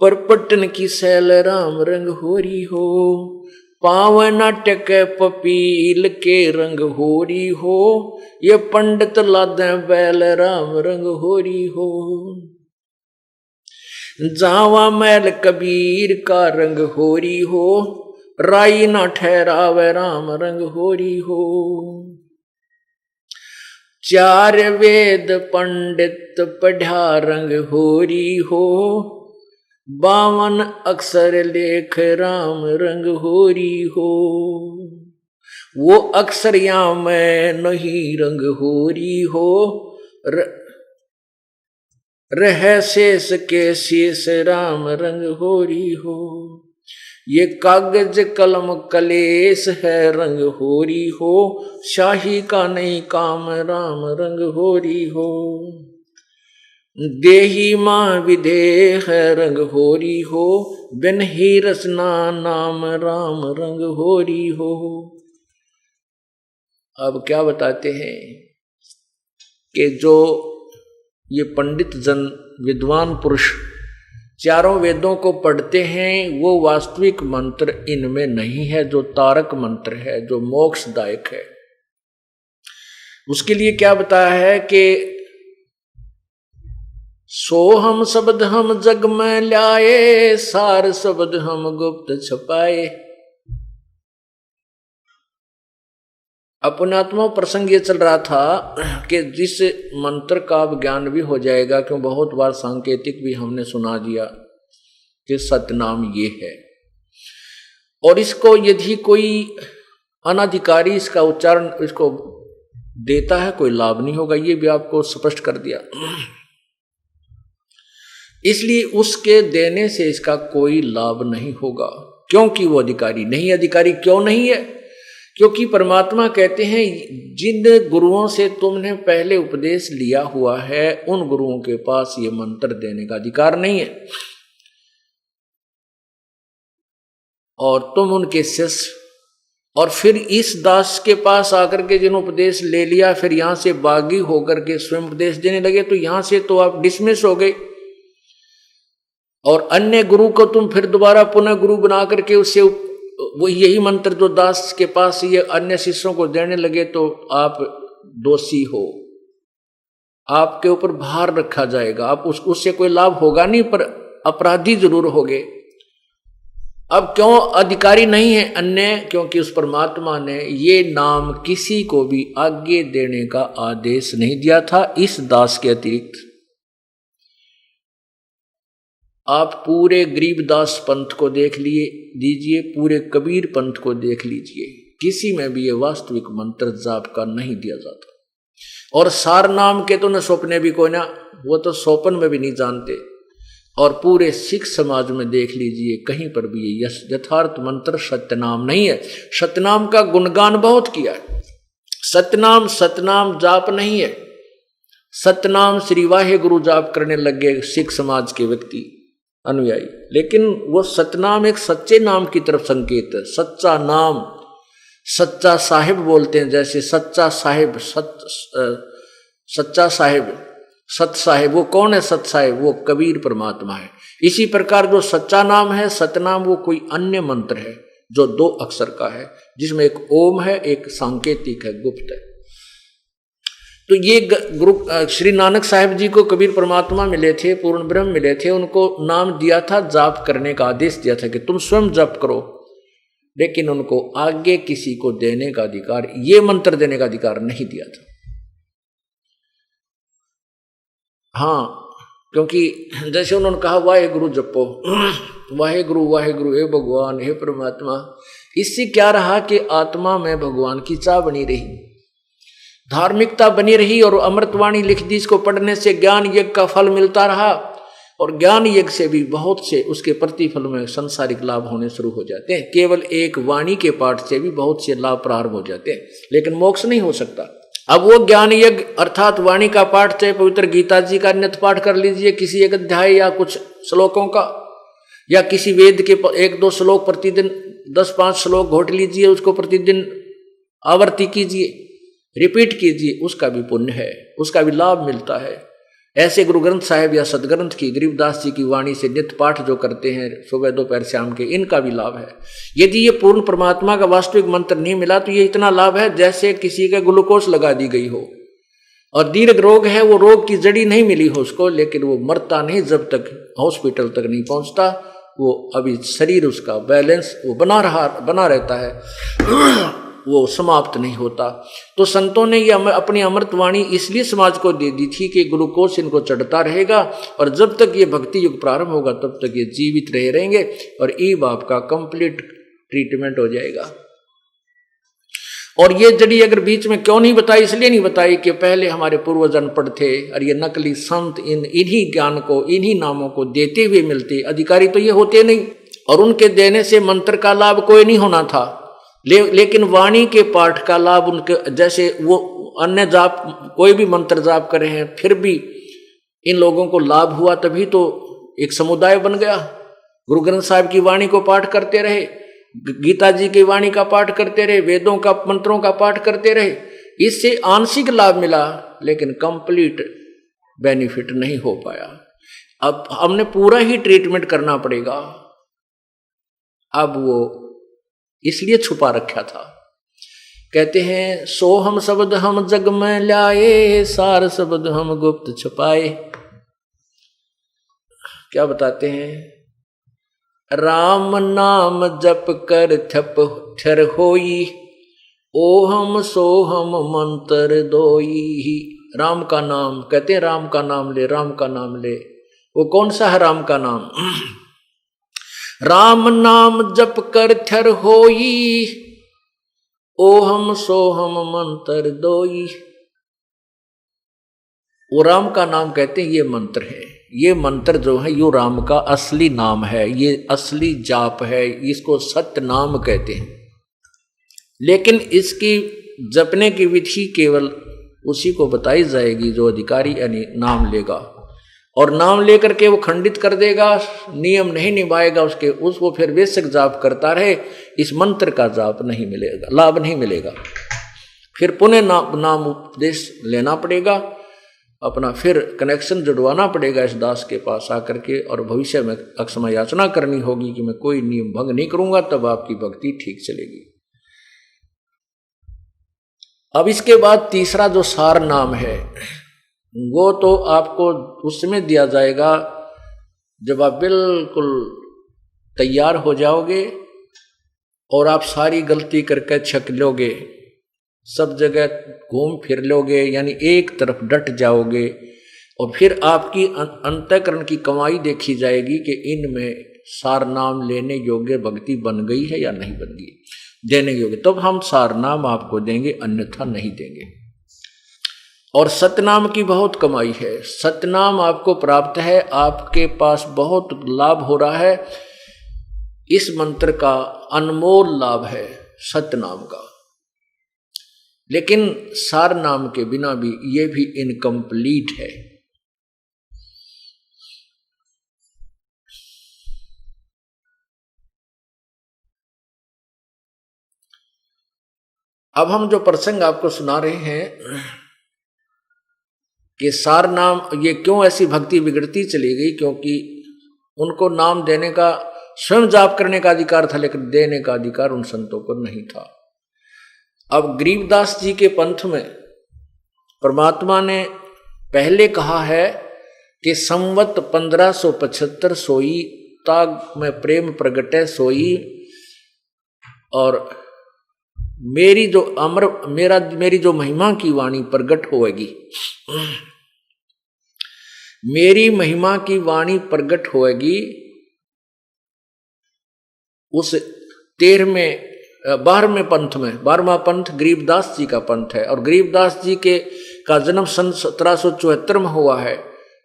परपटन की सैल राम रंग होरी हो, पावन नाटक पपील के रंग होरी हो, ये पंडित लादे बैल राम रंग होरी हो। जावा मैल कबीर का रंग होरी हो, राई ना ठहरावे राम रंग होरी हो। चार वेद पंडित पढ़ा रंग होरी हो, 52 अक्षर लेख राम रंग होरी हो। वो अक्षर यहाँ में नहीं रंग होरी हो, रह शेष के शेष राम रंग होरी हो। ये कागज कलम कलेश है रंग होरी हो, शाही का नहीं काम राम रंग होरी हो। देही माँ विदेह रंग होरी हो, बिन ही रसना नाम राम रंग होरी हो। अब क्या बताते हैं कि जो ये पंडित जन विद्वान पुरुष चारों वेदों को पढ़ते हैं, वो वास्तविक मंत्र इनमें नहीं है, जो तारक मंत्र है, जो मोक्षदायक है। उसके लिए क्या बताया है कि सो हम शब्द हम जग में लाए, सार शब्द हम गुप्त छपाए। अपनात्मा प्रसंग ये चल रहा था कि जिस मंत्र का ज्ञान भी हो जाएगा, क्यों बहुत बार सांकेतिक भी हमने सुना दिया कि सतनाम ये है, और इसको यदि कोई अनाधिकारी इसका उच्चारण इसको देता है, कोई लाभ नहीं होगा, ये भी आपको स्पष्ट कर दिया। इसलिए उसके देने से इसका कोई लाभ नहीं होगा, क्योंकि वो अधिकारी नहीं। अधिकारी क्यों नहीं है? क्योंकि परमात्मा कहते हैं जिन गुरुओं से तुमने पहले उपदेश लिया हुआ है, उन गुरुओं के पास ये मंत्र देने का अधिकार नहीं है, और तुम उनके शिष्य। और फिर इस दास के पास आकर के जिन उपदेश ले लिया, फिर यहां से बागी होकर के स्वयं उपदेश देने लगे, तो यहां से तो आप डिसमिस हो गए। और अन्य गुरु को तुम फिर दोबारा पुनः गुरु बना करके उससे वो यही मंत्र जो दास के पास ये अन्य शिष्यों को देने लगे, तो आप दोषी हो, आपके ऊपर भार रखा जाएगा, आप उससे कोई लाभ होगा नहीं, पर अपराधी जरूर होगे। अब क्यों अधिकारी नहीं है अन्य? क्योंकि उस परमात्मा ने ये नाम किसी को भी आगे देने का आदेश नहीं दिया था इस दास के अतिरिक्त। आप पूरे गरीबदास पंथ को देख दीजिए, पूरे कबीर पंथ को देख लीजिए, किसी में भी ये वास्तविक मंत्र जाप का नहीं दिया जाता। और सार नाम के तो न सौंपने भी कोई ना, वो तो सौपन में भी नहीं जानते। और पूरे सिख समाज में देख लीजिए, कहीं पर भी ये यथार्थ मंत्र सत्यनाम नहीं है। सतनाम का गुणगान बहुत किया है, सतनाम सतनाम जाप नहीं है। सतनाम श्री वाहे गुरु जाप करने लग गए सिख समाज के व्यक्ति अनुयायी, लेकिन वो सतनाम एक सच्चे नाम की तरफ संकेत है। सच्चा नाम, सच्चा साहिब बोलते हैं, जैसे सच्चा साहिब, सच्चा साहिब, सत साहिब, वो कौन है सत साहिब? वो कबीर परमात्मा है। इसी प्रकार जो सच्चा नाम है सतनाम, वो कोई अन्य मंत्र है जो 2 अक्षर का है, जिसमें एक ओम है, एक सांकेतिक है, गुप्त है। तो ये गुरु श्री नानक साहिब जी को कबीर परमात्मा मिले थे, पूर्ण ब्रह्म मिले थे, उनको नाम दिया था, जाप करने का आदेश दिया था कि तुम स्वयं जाप करो, लेकिन उनको आगे किसी को देने का अधिकार, ये मंत्र देने का अधिकार नहीं दिया था। हाँ, क्योंकि जैसे उन्होंने कहा वाहे गुरु जपो, वाहे गुरु हे भगवान हे परमात्मा, इससे क्या रहा कि आत्मा में भगवान की चाह बनी रही, धार्मिकता बनी रही, और अमृतवाणी लिख दी, इसको पढ़ने से ज्ञान यज्ञ का फल मिलता रहा, और ज्ञान यज्ञ से भी बहुत से उसके प्रतिफल में संसारिक लाभ होने शुरू हो जाते हैं। केवल एक वाणी के पाठ से भी बहुत से लाभ प्रारंभ हो जाते हैं, लेकिन मोक्ष नहीं हो सकता। अब वो ज्ञान यज्ञ अर्थात वाणी का पाठ, चाहे पवित्र गीता जी का नित्य पाठ कर लीजिए, किसी एक अध्याय या कुछ श्लोकों का, या किसी वेद के 1-2 श्लोक प्रतिदिन, 10-5 श्लोक घोट लीजिए, उसको प्रतिदिन आवर्ती कीजिए, रिपीट कीजिए, उसका भी पुण्य है, उसका भी लाभ मिलता है। ऐसे गुरु ग्रंथ साहिब या सदग्रंथ की, गरीबदास जी की वाणी से नित्य पाठ जो करते हैं सुबह दोपहर शाम के, इनका भी लाभ है। यदि ये पूर्ण परमात्मा का वास्तविक मंत्र नहीं मिला तो ये इतना लाभ है जैसे किसी के ग्लूकोज लगा दी गई हो, और दीर्घ रोग है, वो रोग की जड़ी नहीं मिली हो उसको, लेकिन वो मरता नहीं जब तक हॉस्पिटल तक नहीं पहुंचता, वो अभी शरीर उसका बैलेंस वो बना रहता है, वो समाप्त नहीं होता। तो संतों ने ये अपनी अमृत वाणी इसलिए समाज को दे दी थी कि ग्लूकोज इनको चढ़ता रहेगा, और जब तक ये भक्ति युग प्रारंभ होगा तब तक ये जीवित रहे रहेंगे, और ई बाप का कंप्लीट ट्रीटमेंट हो जाएगा। और ये जड़ी अगर बीच में क्यों नहीं बताई, इसलिए नहीं बताई कि पहले हमारे पूर्वज अनपढ़ थे और ये नकली संत इन्हीं ज्ञान को, इन्हीं नामों को देते हुए मिलते, अधिकारी तो ये होते नहीं, और उनके देने से मंत्र का लाभ कोई नहीं होना था, लेकिन वाणी के पाठ का लाभ उनके, जैसे वो अन्य जाप कोई भी मंत्र जाप करे हैं फिर भी इन लोगों को लाभ हुआ, तभी तो एक समुदाय बन गया। गुरु ग्रंथ साहिब की वाणी को पाठ करते रहे, गीता जी की वाणी का पाठ करते रहे, वेदों का मंत्रों का पाठ करते रहे, इससे आंशिक लाभ मिला लेकिन कंप्लीट बेनिफिट नहीं हो पाया। अब हमने पूरा ही ट्रीटमेंट करना पड़ेगा। अब वो इसलिए छुपा रखा था। कहते हैं सो हम शब्द हम जग में लाए, सार शब्द हम गुप्त छुपाए। क्या बताते हैं, राम नाम जप कर थप ठर होई, ओहम सोहम मंत्र दोई। राम का नाम, कहते हैं राम का नाम ले, राम का नाम ले। वो कौन सा है राम का नाम? राम नाम जप कर थर होई, ओहम सोहम मंत्र दोई। वो राम का नाम कहते हैं, ये मंत्र है। ये मंत्र जो है यो राम का असली नाम है, ये असली जाप है, इसको सत्य नाम कहते हैं। लेकिन इसकी जपने की विधि केवल उसी को बताई जाएगी जो अधिकारी यानी नाम लेगा, और नाम लेकर के वो खंडित कर देगा, नियम नहीं निभाएगा उसको फिर बेशक जाप करता रहे, इस मंत्र का जाप नहीं मिलेगा, लाभ नहीं मिलेगा। फिर पुनः नाम उपदेश लेना पड़ेगा, अपना फिर कनेक्शन जुड़वाना पड़ेगा इस दास के पास आकर के, और भविष्य में अक्षमा याचना करनी होगी कि मैं कोई नियम भंग नहीं करूंगा, तब आपकी भक्ति ठीक चलेगी। अब इसके बाद तीसरा जो सार नाम है वो तो आपको उसमें दिया जाएगा जब आप बिल्कुल तैयार हो जाओगे और आप सारी गलती करके छक लोगे, सब जगह घूम फिर लोगे, यानी एक तरफ डट जाओगे, और फिर आपकी अंतःकरण की कमाई देखी जाएगी कि इनमें सार नाम लेने योग्य भक्ति बन गई है या नहीं बन गई, देने योग्य, तब हम सार नाम आपको देंगे, अन्यथा नहीं देंगे। और सतनाम की बहुत कमाई है, सतनाम आपको प्राप्त है, आपके पास बहुत लाभ हो रहा है, इस मंत्र का अनमोल लाभ है सतनाम का। लेकिन सार नाम के बिना भी ये भी इनकम्प्लीट है। अब हम जो प्रसंग आपको सुना रहे हैं कि सार नाम, ये क्यों ऐसी भक्ति बिगड़ती चली गई, क्योंकि उनको नाम देने का, स्वयं जाप करने का अधिकार था लेकिन देने का अधिकार उन संतों को नहीं था। अब गरीबदास जी के पंथ में परमात्मा ने पहले कहा है कि संवत 1575 सोई, ताग में प्रेम प्रगटे सोई, और मेरी जो महिमा की वाणी प्रगट होएगी, मेरी महिमा की वाणी प्रगट होएगी उस 12वें पंथ में। 12वां पंथ गरीबदास जी का पंथ है, और गरीबदास जी का जन्म सन 1774 में हुआ है।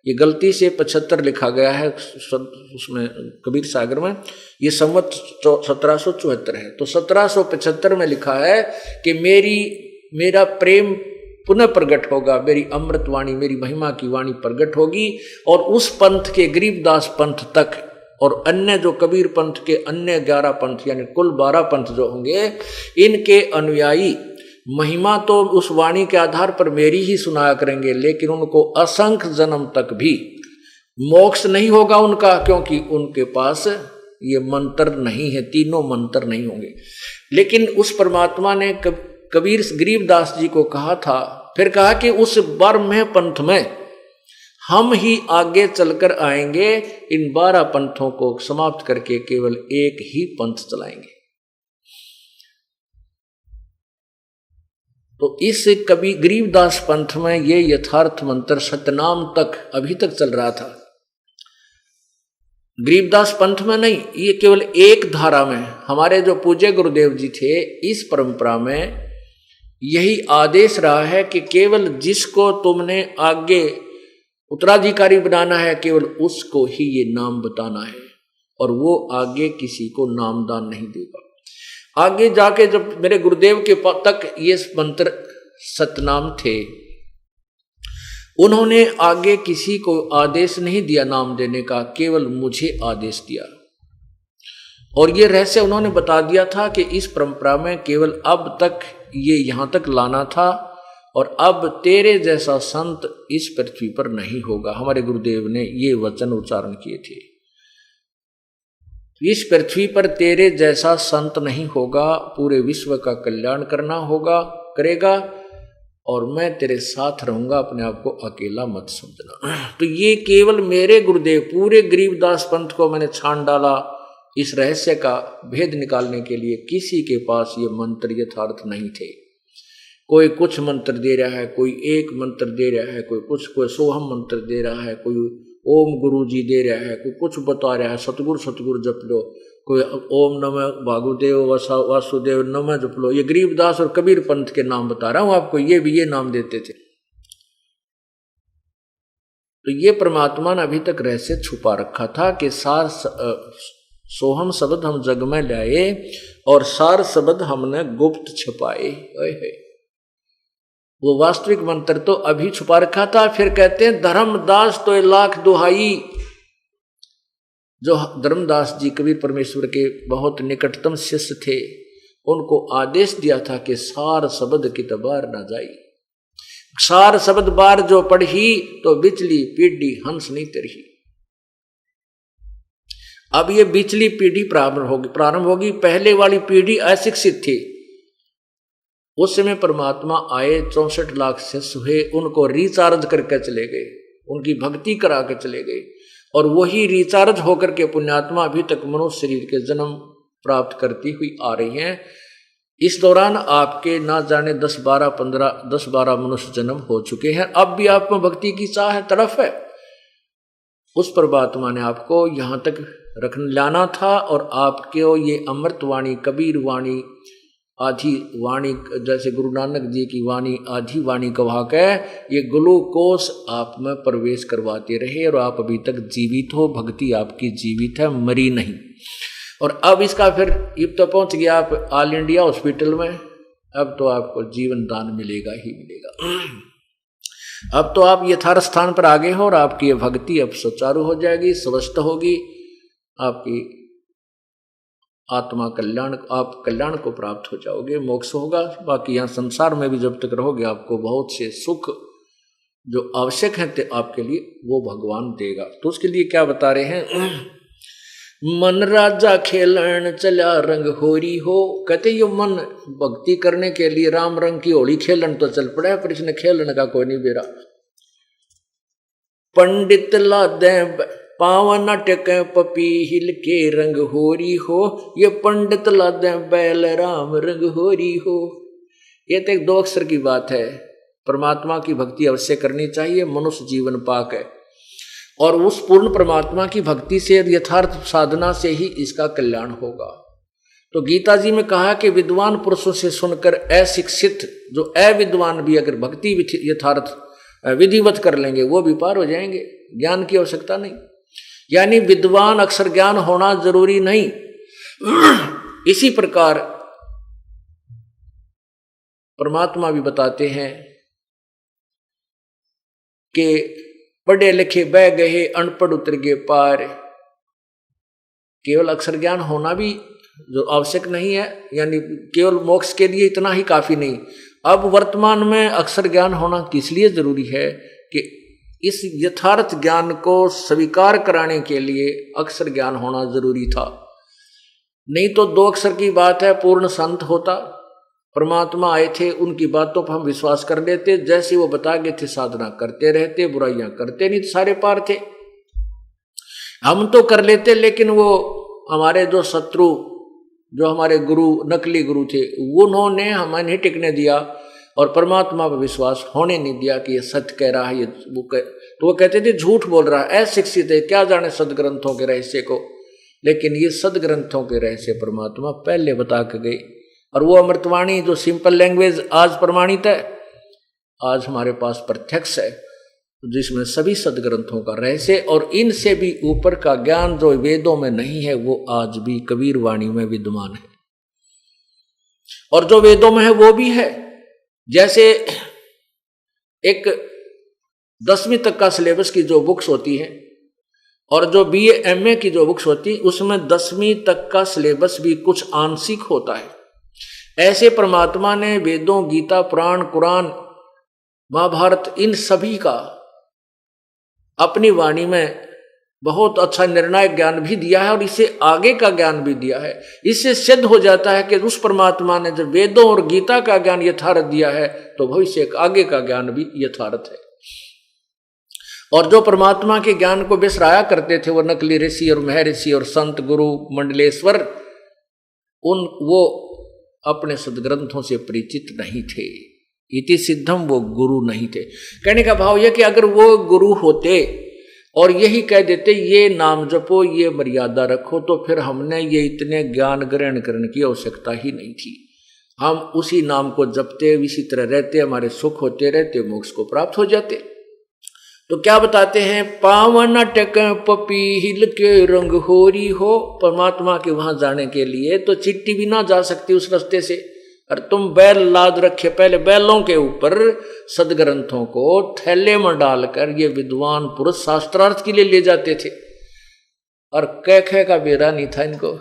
ये गलती से 75 लिखा गया है उसमें कबीर सागर में, ये संवत 1774 है। तो 1775 में लिखा है कि मेरा प्रेम पुनः प्रकट होगा, मेरी अमृत वाणी, मेरी महिमा की वाणी प्रकट होगी, और उस पंथ के गरीबदास पंथ तक और अन्य जो कबीर पंथ के अन्य 11 पंथ यानी कुल 12 पंथ जो होंगे, इनके अनुयायी महिमा तो उस वाणी के आधार पर मेरी ही सुनाया करेंगे, लेकिन उनको असंख्य जन्म तक भी मोक्ष नहीं होगा उनका, क्योंकि उनके पास ये मंत्र नहीं है, तीनों मंत्र नहीं होंगे। लेकिन उस परमात्मा ने कबीर गरीबदास जी को कहा था, फिर कहा कि उस ब्रह्म पंथ में हम ही आगे चलकर आएंगे, इन 12 पंथों को समाप्त करके केवल एक ही पंथ चलाएंगे। तो इस कवि गरीबदास पंथ में ये यथार्थ मंत्र सतनाम तक अभी तक चल रहा था। गरीबदास पंथ में नहीं, ये केवल एक धारा में हमारे जो पूज्य गुरुदेव जी थे, इस परंपरा में यही आदेश रहा है कि केवल जिसको तुमने आगे उत्तराधिकारी बनाना है, केवल उसको ही ये नाम बताना है, और वो आगे किसी को नामदान नहीं देगा। आगे जाके जब मेरे गुरुदेव के तक ये मंत्र सतनाम थे, उन्होंने आगे किसी को आदेश नहीं दिया नाम देने का, केवल मुझे आदेश दिया। और ये रहस्य उन्होंने बता दिया था कि इस परंपरा में केवल अब तक ये यहां तक लाना था, और अब तेरे जैसा संत इस पृथ्वी पर नहीं होगा। हमारे गुरुदेव ने ये वचन उच्चारण किए थे, इस पृथ्वी पर तेरे जैसा संत नहीं होगा, पूरे विश्व का कल्याण करना होगा, करेगा, और मैं तेरे साथ रहूंगा, अपने आप को अकेला मत समझना। तो ये केवल मेरे गुरुदेव, पूरे गरीबदास पंथ को मैंने छान डाला इस रहस्य का भेद निकालने के लिए। किसी के पास ये मंत्र यथार्थ नहीं थे। कोई कुछ मंत्र दे रहा है, कोई एक मंत्र दे रहा है, कोई सोहम मंत्र दे रहा है, कोई ओम गुरु जी दे रहा है, कोई कुछ बता रहा है, सतगुरु जप लो, कोई ओम नमः भागुदेव वासुदेव नमः जप लो। ये गरीबदास और कबीर पंथ के नाम बता रहा हूं आपको, ये भी ये नाम देते थे। तो ये परमात्मा ने अभी तक रहस्य छुपा रखा था कि सार सोहम शब्द हम जग में लाए और सार शब्द हमने गुप्त छुपाए। वो वास्तविक मंत्र तो अभी छुपा रखा था। फिर कहते हैं धर्मदास तो लाख दुहाई, जो धर्मदास जी कबीर परमेश्वर के बहुत निकटतम शिष्य थे, उनको आदेश दिया था कि सार शब्द की तबार न जाई, सार शब्द बार जो पढ़ी तो बिचली पीढ़ी हंस नहीं तरही। अब ये बिचली पीढ़ी प्रारंभ होगी। पहले वाली पीढ़ी अशिक्षित थी, उस समय परमात्मा आए, 64 लाख शिष्य हुए, उनको रिचार्ज करके चले गए, उनकी भक्ति करा के चले गए, और वही रिचार्ज होकर के पुण्यात्मा अभी तक मनुष्य शरीर के जन्म प्राप्त करती हुई आ रही हैं। इस दौरान आपके ना जाने 10-12 मनुष्य जन्म हो चुके हैं। अब भी आप में भक्ति की चाह है, तड़फ है। उस परमात्मा ने आपको यहाँ तक लाना था, और आपके ये अमृत वाणी, कबीर वाणी, आधी वाणी, जैसे गुरु नानक जी की वाणी आधी वाणी कहा के ये ग्लूकोस आप में प्रवेश करवाते रहे, और आप अभी तक जीवित हो, भक्ति आपकी जीवित है, मरी नहीं। और अब इसका फिर युग तो पहुंच गया आप ऑल इंडिया हॉस्पिटल में, अब तो आपको जीवन दान मिलेगा ही मिलेगा। अब तो आप यथार्थ स्थान पर आगे हो, और आपकी ये भक्ति अब सुचारू हो जाएगी, स्वस्थ होगी, आपकी आत्मा कल्याण, आप कल्याण को प्राप्त हो जाओगे, मोक्ष होगा। बाकी यहाँ संसार में भी जब तक रहोगे आपको बहुत से सुख जो आवश्यक हैं आपके लिए, वो भगवान देगा। तो उसके लिए क्या बता रहे हैं, मन राजा खेलन चला रंग होरी हो। कहते ये मन भक्ति करने के लिए राम रंग की होली खेलन तो चल पड़ा है, पर इसने खेलन का कोई नहीं बेरा। पंडित लादे पावन टके पपी हिल के रंग होरी हो, ये पंडित लादे बैल राम रंग होरी हो। ये तो एक 2 अक्षर की बात है। परमात्मा की भक्ति अवश्य करनी चाहिए, मनुष्य जीवन पाक है, और उस पूर्ण परमात्मा की भक्ति से, यथार्थ साधना से ही इसका कल्याण होगा। तो गीता जी में कहा कि विद्वान पुरुषों से सुनकर अशिक्षित जो अविद्वान भी अगर भक्ति यथार्थ विधिवत कर लेंगे, वो भी पार हो जाएंगे, ज्ञान की आवश्यकता नहीं। यानी विद्वान अक्षर ज्ञान होना जरूरी नहीं। इसी प्रकार परमात्मा भी बताते हैं कि पढ़े लिखे बह गए, अनपढ़ उतर गए पार। केवल अक्षर ज्ञान होना भी जो आवश्यक नहीं है, यानी केवल मोक्ष के लिए इतना ही काफी नहीं। अब वर्तमान में अक्षर ज्ञान होना किस लिए जरूरी है कि इस यथार्थ ज्ञान को स्वीकार कराने के लिए अक्षर ज्ञान होना जरूरी था। नहीं तो 2 अक्षर की बात है, पूर्ण संत होता, परमात्मा आए थे, उनकी बातों पर हम विश्वास कर लेते, जैसे वो बता गए थे साधना करते रहते, बुराइयां करते नहीं, सारे पार थे। हम तो कर लेते, लेकिन वो हमारे जो शत्रु, जो हमारे गुरु, नकली गुरु थे, उन्होंने हमें नहीं टिकने दिया और परमात्मा पर विश्वास होने नहीं दिया कि ये सत्य कह रहा है। ये तो वो कहते थे झूठ बोल रहा है, अशिक्षित है, क्या जाने सदग्रंथों के रहस्य को। लेकिन ये सदग्रंथों के रहस्य परमात्मा पहले बता के गए। और वो अमृतवाणी जो सिंपल लैंग्वेज आज प्रमाणित है, आज हमारे पास प्रत्यक्ष है, जिसमें सभी सदग्रंथों का रहस्य और इनसे भी ऊपर का ज्ञान जो वेदों में नहीं है, वो आज भी कबीर वाणी में विद्यमान है। और जो वेदों में है वो भी है। जैसे एक 10वीं तक का सिलेबस की जो बुक्स होती है और जो BA MA की जो बुक्स होती, उसमें 10वीं तक का सिलेबस भी कुछ आंशिक होता है। ऐसे परमात्मा ने वेदों, गीता, पुराण, कुरान, महाभारत, इन सभी का अपनी वाणी में बहुत अच्छा निर्णायक ज्ञान भी दिया है और इससे आगे का ज्ञान भी दिया है। इससे सिद्ध हो जाता है कि उस परमात्मा ने जब वेदों और गीता का ज्ञान यथार्थ दिया है, तो भविष्य आगे का ज्ञान भी यथार्थ है। और जो परमात्मा के ज्ञान को बिसराया करते थे, वो नकली ऋषि और महर्षि और संत, गुरु, मंडलेश्वर, वो अपने सदग्रंथों से परिचित नहीं थे। इति सिद्धम, वो गुरु नहीं थे। कहने का भाव यह कि अगर वो गुरु होते और यही कह देते ये नाम जपो, ये मर्यादा रखो, तो फिर हमने ये इतने ज्ञान ग्रहण करने की आवश्यकता ही नहीं थी। हम उसी नाम को जपते, इसी तरह रहते, हमारे सुख होते रहते, मोक्ष को प्राप्त हो जाते। तो क्या बताते हैं, पावन टक पपीहिल के रंग होरी हो। परमात्मा के वहां जाने के लिए तो चिट्ठी भी ना जा सकती उस रास्ते से। और तुम बैल लाद रखे, पहले बैलों के ऊपर सदग्रंथों को थैले में डालकर ये विद्वान पुरुष शास्त्रार्थ के लिए ले जाते थे। और कै खे का बेरा नहीं था इनको,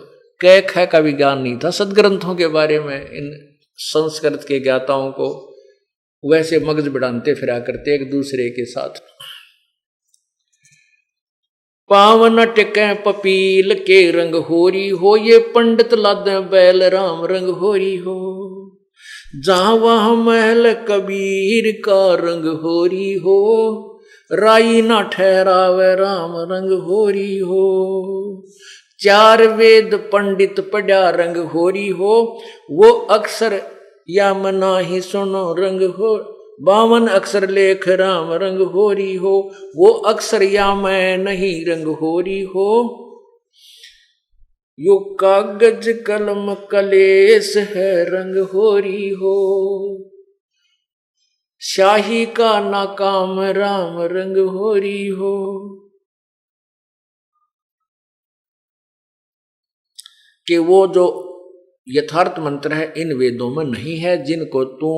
कै खे का भी ज्ञान नहीं था सदग्रंथों के बारे में। इन संस्कृत के ज्ञाताओं को वैसे मगज बढ़ाते फिरा करते एक दूसरे के साथ। पावन टिके पपील के रंग होरी हो, ये पंडित लादे बैल राम रंग होरी हो। जहां वहां महल कबीर का रंग होरी हो, राई ना ठहरावे राम रंग होरी हो। 4 वेद पंडित पढ़ा रंग होरी हो, वो अक्षर या मना ही सुनो रंग हो। 52 अक्षर लेख राम रंग होरी हो, वो अक्षर या मैं नहीं रंग होरी हो। यो कागज कलम कलेस है रंग होरी हो, शाही का नाकाम राम रंग होरी हो। कि वो जो यथार्थ मंत्र है इन वेदों में नहीं है, जिनको तू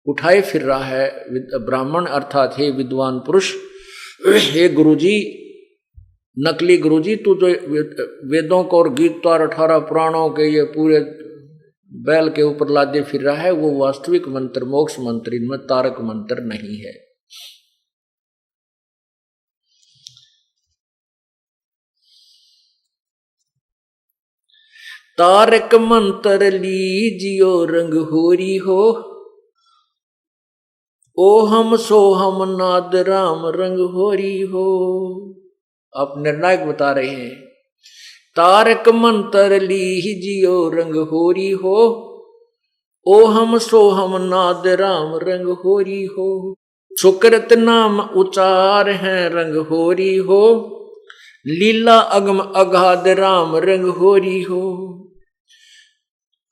उठाए फिर रहा है ब्राह्मण, अर्थात हे विद्वान पुरुष, हे गुरुजी, नकली गुरुजी, तू जो वेदों को और गीता और 18 पुराणों के ये पूरे बैल के ऊपर लादे फिर रहा है, वो वास्तविक मंत्र, मोक्ष मंत्र, इनमें तारक मंत्र नहीं है। तारक मंत्र लीजियो रंग होरी हो, ओ हम सो हम नाद राम रंग होरी हो। आप निर्णायक बता रहे हैं, तारक मंत्र लीजियो रंग होरी हो, ओ हम सो हम नाद राम रंग होरी हो। सुकृत नाम उचार है रंग होरी हो, लीला अगम अगाध राम रंग होरी हो।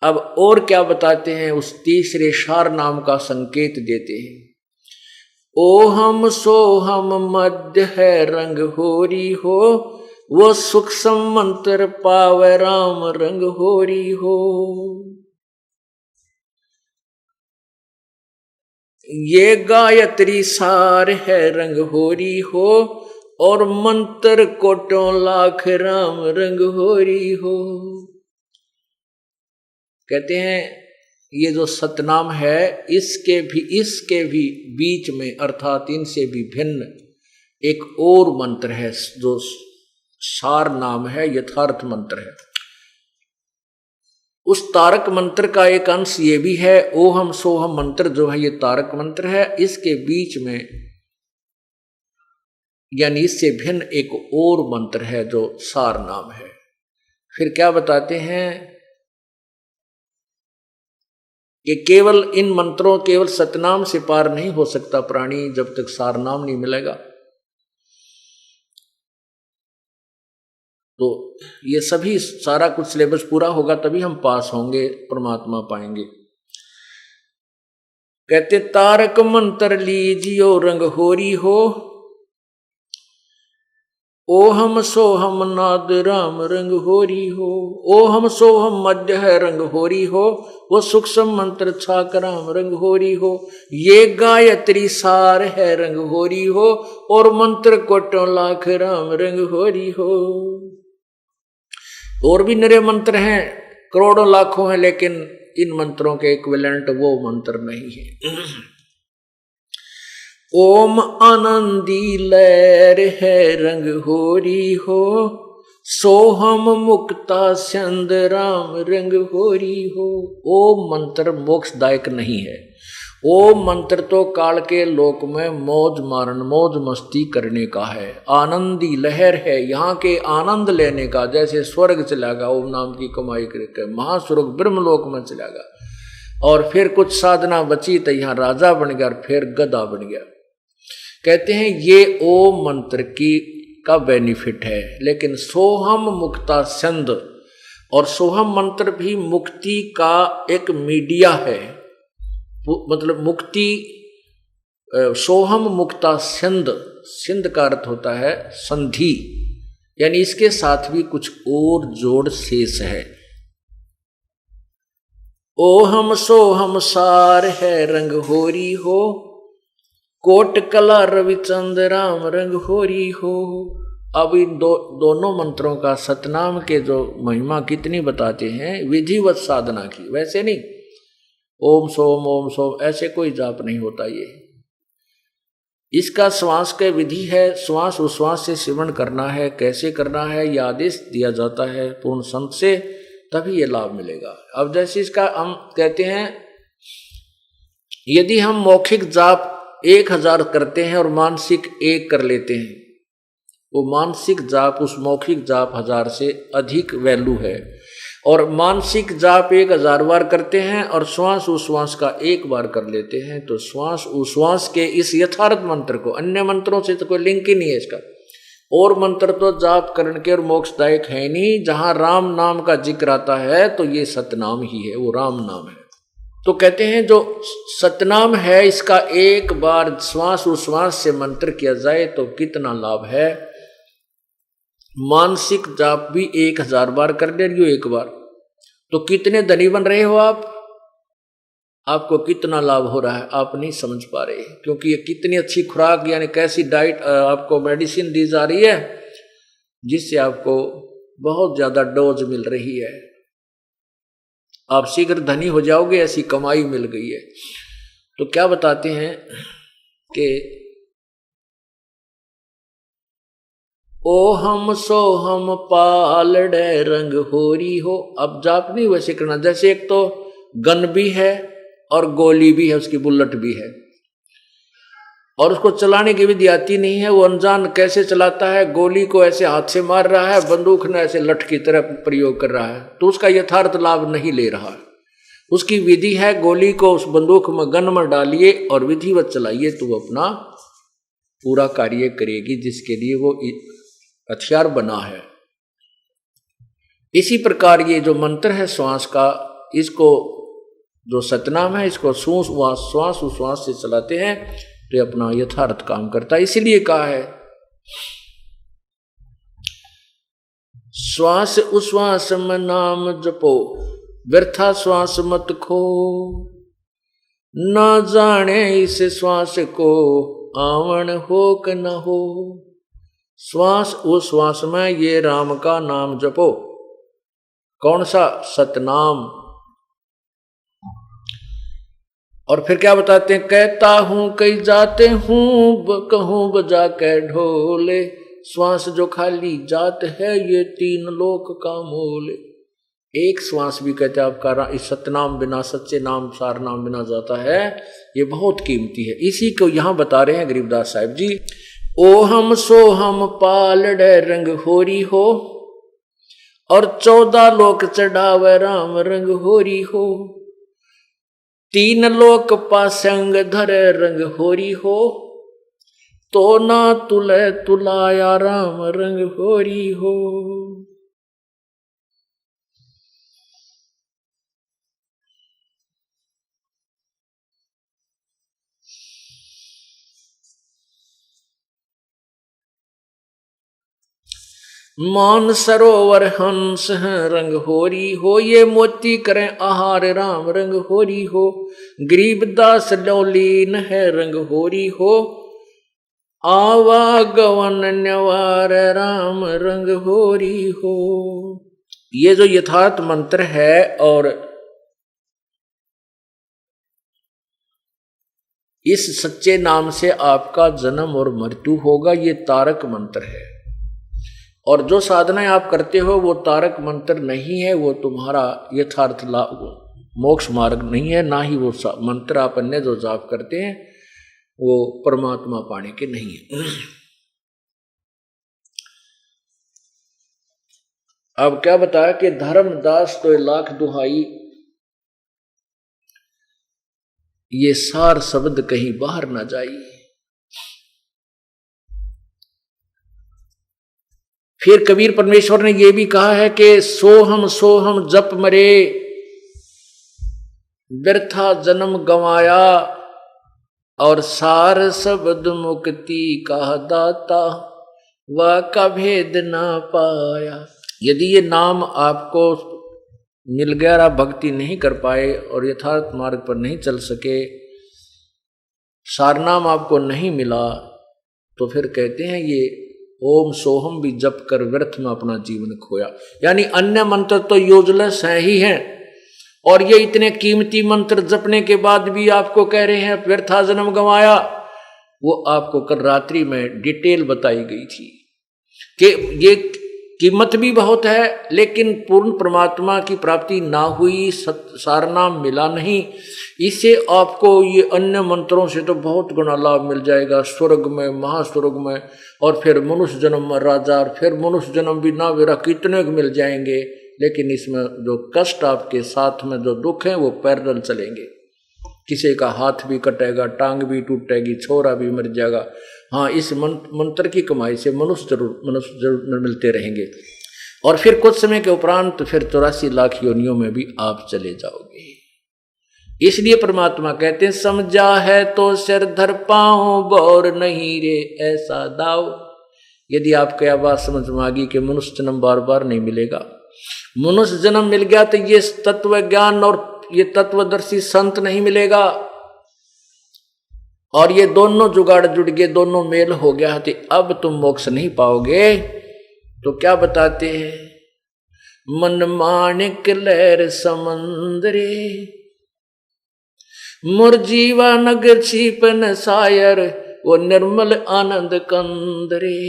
अब और क्या बताते हैं, उस तीसरे शार नाम का संकेत देते हैं। ओ हम सो हम मध्य है रंग होरी हो, वो सूक्ष्म मंत्र पावे राम रंग होरी हो। ये गायत्री सार है रंग होरी हो, और मंत्र कोटों लाख राम रंग होरी हो। कहते हैं ये जो सतनाम है इसके भी बीच में अर्थात इनसे भी भिन्न एक और मंत्र है जो सार नाम है, यथार्थ मंत्र है। उस तारक मंत्र का एक अंश ये भी है। ओहम सोहम मंत्र जो है ये तारक मंत्र है। इसके बीच में यानी इससे भिन्न एक और मंत्र है जो सार नाम है। फिर क्या बताते हैं कि केवल इन मंत्रों, केवल सतनाम से पार नहीं हो सकता प्राणी जब तक सार नाम नहीं मिलेगा। तो ये सभी सारा कुछ सिलेबस पूरा होगा तभी हम पास होंगे, परमात्मा पाएंगे। कहते तारक मंत्र लीजियो रंग होरी हो, ओहम सोहम नाद राम रंग होरी हो। ओहम सोहम मध्य है रंग होरी हो, वो सूक्ष्म मंत्र छाक राम रंग होरी हो। ये गायत्री सार है रंग होरी हो, और मंत्र कोटों लाख राम रंग होरी हो। और भी नरे मंत्र हैं, करोड़ों लाखों हैं, लेकिन इन मंत्रों के इक्विवेलेंट वो मंत्र नहीं है। ओम आनंदी लहर है रंग होरी हो, सोहम मुक्ता चंद राम रंग होरी हो। ओम मंत्र मोक्षदायक नहीं है। ओम मंत्र तो काल के लोक में मौज मारन, मौज मस्ती करने का है। आनंदी लहर है, यहाँ के आनंद लेने का। जैसे स्वर्ग चला गया ओम नाम की कमाई करके, महास्वर्ग ब्रह्मलोक में चला गया, और फिर कुछ साधना बची तो यहाँ राजा बन गया और फिर गधा बन गया। कहते हैं ये ओम मंत्र की का बेनिफिट है। लेकिन सोहम मुक्ता छंद, और सोहम मंत्र भी मुक्ति का एक मीडिया है, मतलब मुक्ति। सोहम मुक्ता सिंध, सिंध का अर्थ होता है संधि, यानी इसके साथ भी कुछ और जोड़ शेष है। ओहम सोहम सार है रंग होरी हो, कोट कला रविचंद राम रंग होरी हो। अब इन दोनों मंत्रों का सतनाम के जो महिमा कितनी बताते हैं, विधिवत साधना की, वैसे नहीं ओम सोम ऐसे कोई जाप नहीं होता। ये इसका श्वास के विधि है, श्वास उश्वास से सेवन करना है। कैसे करना है यह आदेश दिया जाता है पूर्ण संत से, तभी ये लाभ मिलेगा। अब जैसे इसका हम कहते हैं, यदि हम मौखिक जाप 1000 करते हैं और मानसिक 1 कर लेते हैं, वो मानसिक जाप उस मौखिक जाप 1000 से अधिक वैल्यू है। और मानसिक जाप 1000 बार करते हैं और श्वास उश्वास का 1 बार कर लेते हैं, तो श्वास उश्वास के इस यथार्थ मंत्र को, अन्य मंत्रों से तो कोई लिंक ही नहीं है इसका। और मंत्र तो जाप करने के और मोक्षदायक है नहीं। जहां राम नाम का जिक्र आता है तो ये सतनाम ही है, वो राम नाम है। तो कहते हैं जो सतनाम है इसका 1 बार श्वास उश्वास से मंत्र किया जाए तो कितना लाभ है। मानसिक जाप भी 1000 बार कर ले रही हो 1 बार, तो कितने धनी बन रहे हो आप, आपको कितना लाभ हो रहा है आप नहीं समझ पा रहे। क्योंकि ये कितनी अच्छी खुराक, यानी कैसी डाइट, आपको मेडिसिन दी जा रही है जिससे आपको बहुत ज्यादा डोज मिल रही है। आप शीघ्र धनी हो जाओगे, ऐसी कमाई मिल गई है। तो क्या बताते हैं कि ओहम सोहम पालड़े रंग होरी हो। अब जाप नहीं वैसे करना, जैसे एक तो गन भी है और गोली भी है, उसकी बुलेट भी है, और उसको चलाने की विधि आती नहीं है। वो अनजान कैसे चलाता है, गोली को ऐसे हाथ से मार रहा है, बंदूक ने ऐसे लठ की तरह प्रयोग कर रहा है, तो उसका यथार्थ लाभ नहीं ले रहा। उसकी विधि है, गोली को उस बंदूक में गन में डालिए और विधिवत चलाइए तो वो अपना पूरा कार्य करेगी जिसके लिए वो हथियार बना है। इसी प्रकार ये जो मंत्र है श्वास का, इसको जो सतनाम है, इसको श्वास उश्वास से चलाते हैं तो अपना यथार्थ काम करता है। इसीलिए कहा है श्वास उश्वास में नाम जपो, व्यर्था श्वास मत खो। न जाने इस श्वास को आवन हो कि न हो। श्वास उश्वास में ये राम का नाम जपो। कौन सा? सतनाम। और फिर क्या बताते हैं, कहता हूं कई जाते हूं कहूं बजा के ढोले, श्वास जो खाली जात है ये 3 लोक का मोल। एक श्वास भी कहते हैं आपका इस सतनाम बिना, सच्चे नाम सार नाम बिना जाता है, ये बहुत कीमती है। इसी को यहां बता रहे हैं गरीबदास साहिब जी। ओ हम सो हम पालड़े रंग होरी हो, और 14 लोक चढ़ावे राम रंग होरी हो। 3 लोक पासंग धरे रंग होरी हो, तो ना तुले तुलाया राम रंग होरी हो। मान सरोवर हंस हैं रंग होरी हो, ये मोती करें आहार राम रंग होरी हो। गरीबदास लौलीन है रंग होरी हो, आवागवन न्यवार राम रंग होरी हो। ये जो यथार्थ मंत्र है और इस सच्चे नाम से आपका जन्म और मृत्यु होगा, ये तारक मंत्र है। और जो साधनाएं आप करते हो वो तारक मंत्र नहीं है, वो तुम्हारा यथार्थ मोक्ष मार्ग नहीं है, ना ही वो मंत्र आप अन्य जो जाप करते हैं वो परमात्मा पाने के नहीं है। अब क्या बताया कि धर्मदास तो 1,00,000 दुहाई, ये सार शब्द कहीं बाहर ना जाई। फिर कबीर परमेश्वर ने यह भी कहा है कि सोहम जप मरे, व्यर्था जन्म गंवाया, और सार शब्द मुक्ति का दाता, वह का भेद ना पाया। यदि ये नाम आपको मिल गया और आप भक्ति नहीं कर पाए और यथार्थ मार्ग पर नहीं चल सके, सारनाम आपको नहीं मिला, तो फिर कहते हैं ये ओम सोहम भी जप कर व्यर्थ में अपना जीवन खोया। यानी अन्य मंत्र तो यूजलेस है ही हैं, और ये इतने कीमती मंत्र जपने के बाद भी आपको कह रहे हैं व्यर्था जन्म गंवाया। वो आपको कल रात्रि में डिटेल बताई गई थी कि ये कीमत भी बहुत है, लेकिन पूर्ण परमात्मा की प्राप्ति ना हुई, सारनाम मिला नहीं, इससे आपको ये अन्य मंत्रों से तो बहुत गुना लाभ मिल जाएगा, स्वर्ग में, महास्वर्ग में, और फिर मनुष्य जन्म में राजा, और फिर मनुष्य जन्म भी ना मेरा कितने मिल जाएंगे। लेकिन इसमें जो कष्ट आपके साथ में जो दुख है वो पैरेलल चलेंगे। किसी का हाथ भी कटेगा, टांग भी टूटेगी, छोरा भी मर जाएगा। हाँ, इस मंत्र की कमाई से मनुष्य जरूर मिलते रहेंगे। और फिर कुछ समय के उपरांत फिर 84 लाख योनियों में भी आप चले जाओगे। इसलिए परमात्मा कहते हैं समझा है तो सिर धर पाओ, गौर नहीं रे ऐसा दाव। यदि आपको यह बात समझ में आ गई कि मनुष्य जन्म बार बार नहीं मिलेगा, मनुष्य जन्म मिल गया तो ये तत्व ज्ञान और ये तत्वदर्शी संत नहीं मिलेगा, और ये दोनों जुगाड़ जुड़ गए, दोनों मेल हो गया, तो अब तुम मोक्ष नहीं पाओगे। तो क्या बताते हैं, मन माणिक लहर समंदरे, मोर जीवा नगर छिपन सायर, वो निर्मल आनंद कंदरे।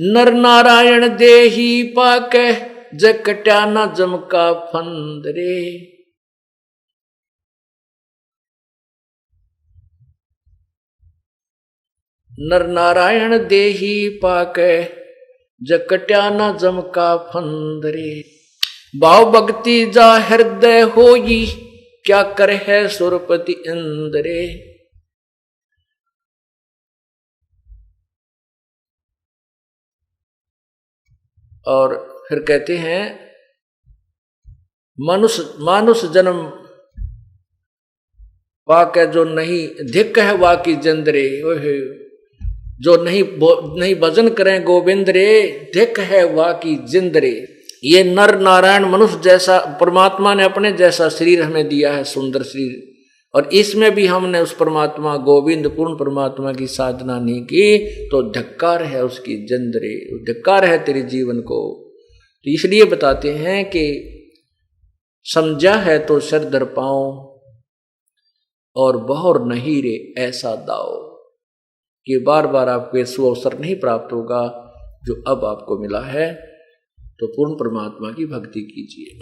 नर नारायण देही पाके, जकट्या न जमका फंदरे। नर नारायण देही पाके, जकट्या न जमका फंदरे। भाव भक्ति जा हृदय होई, क्या कर है सुरपति इंद्रे। और फिर कहते हैं मानुष जन्म पाके जो नहीं धिक है वाकी जंदरे, जो नहीं भजन करें गोविंद रे, धिक है वाकी जिंदरे। ये नर नारायण मनुष्य जैसा परमात्मा ने अपने जैसा शरीर हमें दिया है, सुंदर शरीर, और इसमें भी हमने उस परमात्मा गोविंद पूर्ण परमात्मा की साधना नहीं की, तो धिक्कार है उसकी जंदरे, धिक्कार है तेरे जीवन को। तो इसलिए बताते हैं कि समझा है तो सिर धर पाओ, और बहुर नहीं रे ऐसा दाओ कि बार बार आपको ये सुअवसर नहीं प्राप्त होगा जो अब आपको मिला है। तो पूर्ण परमात्मा की भक्ति कीजिए।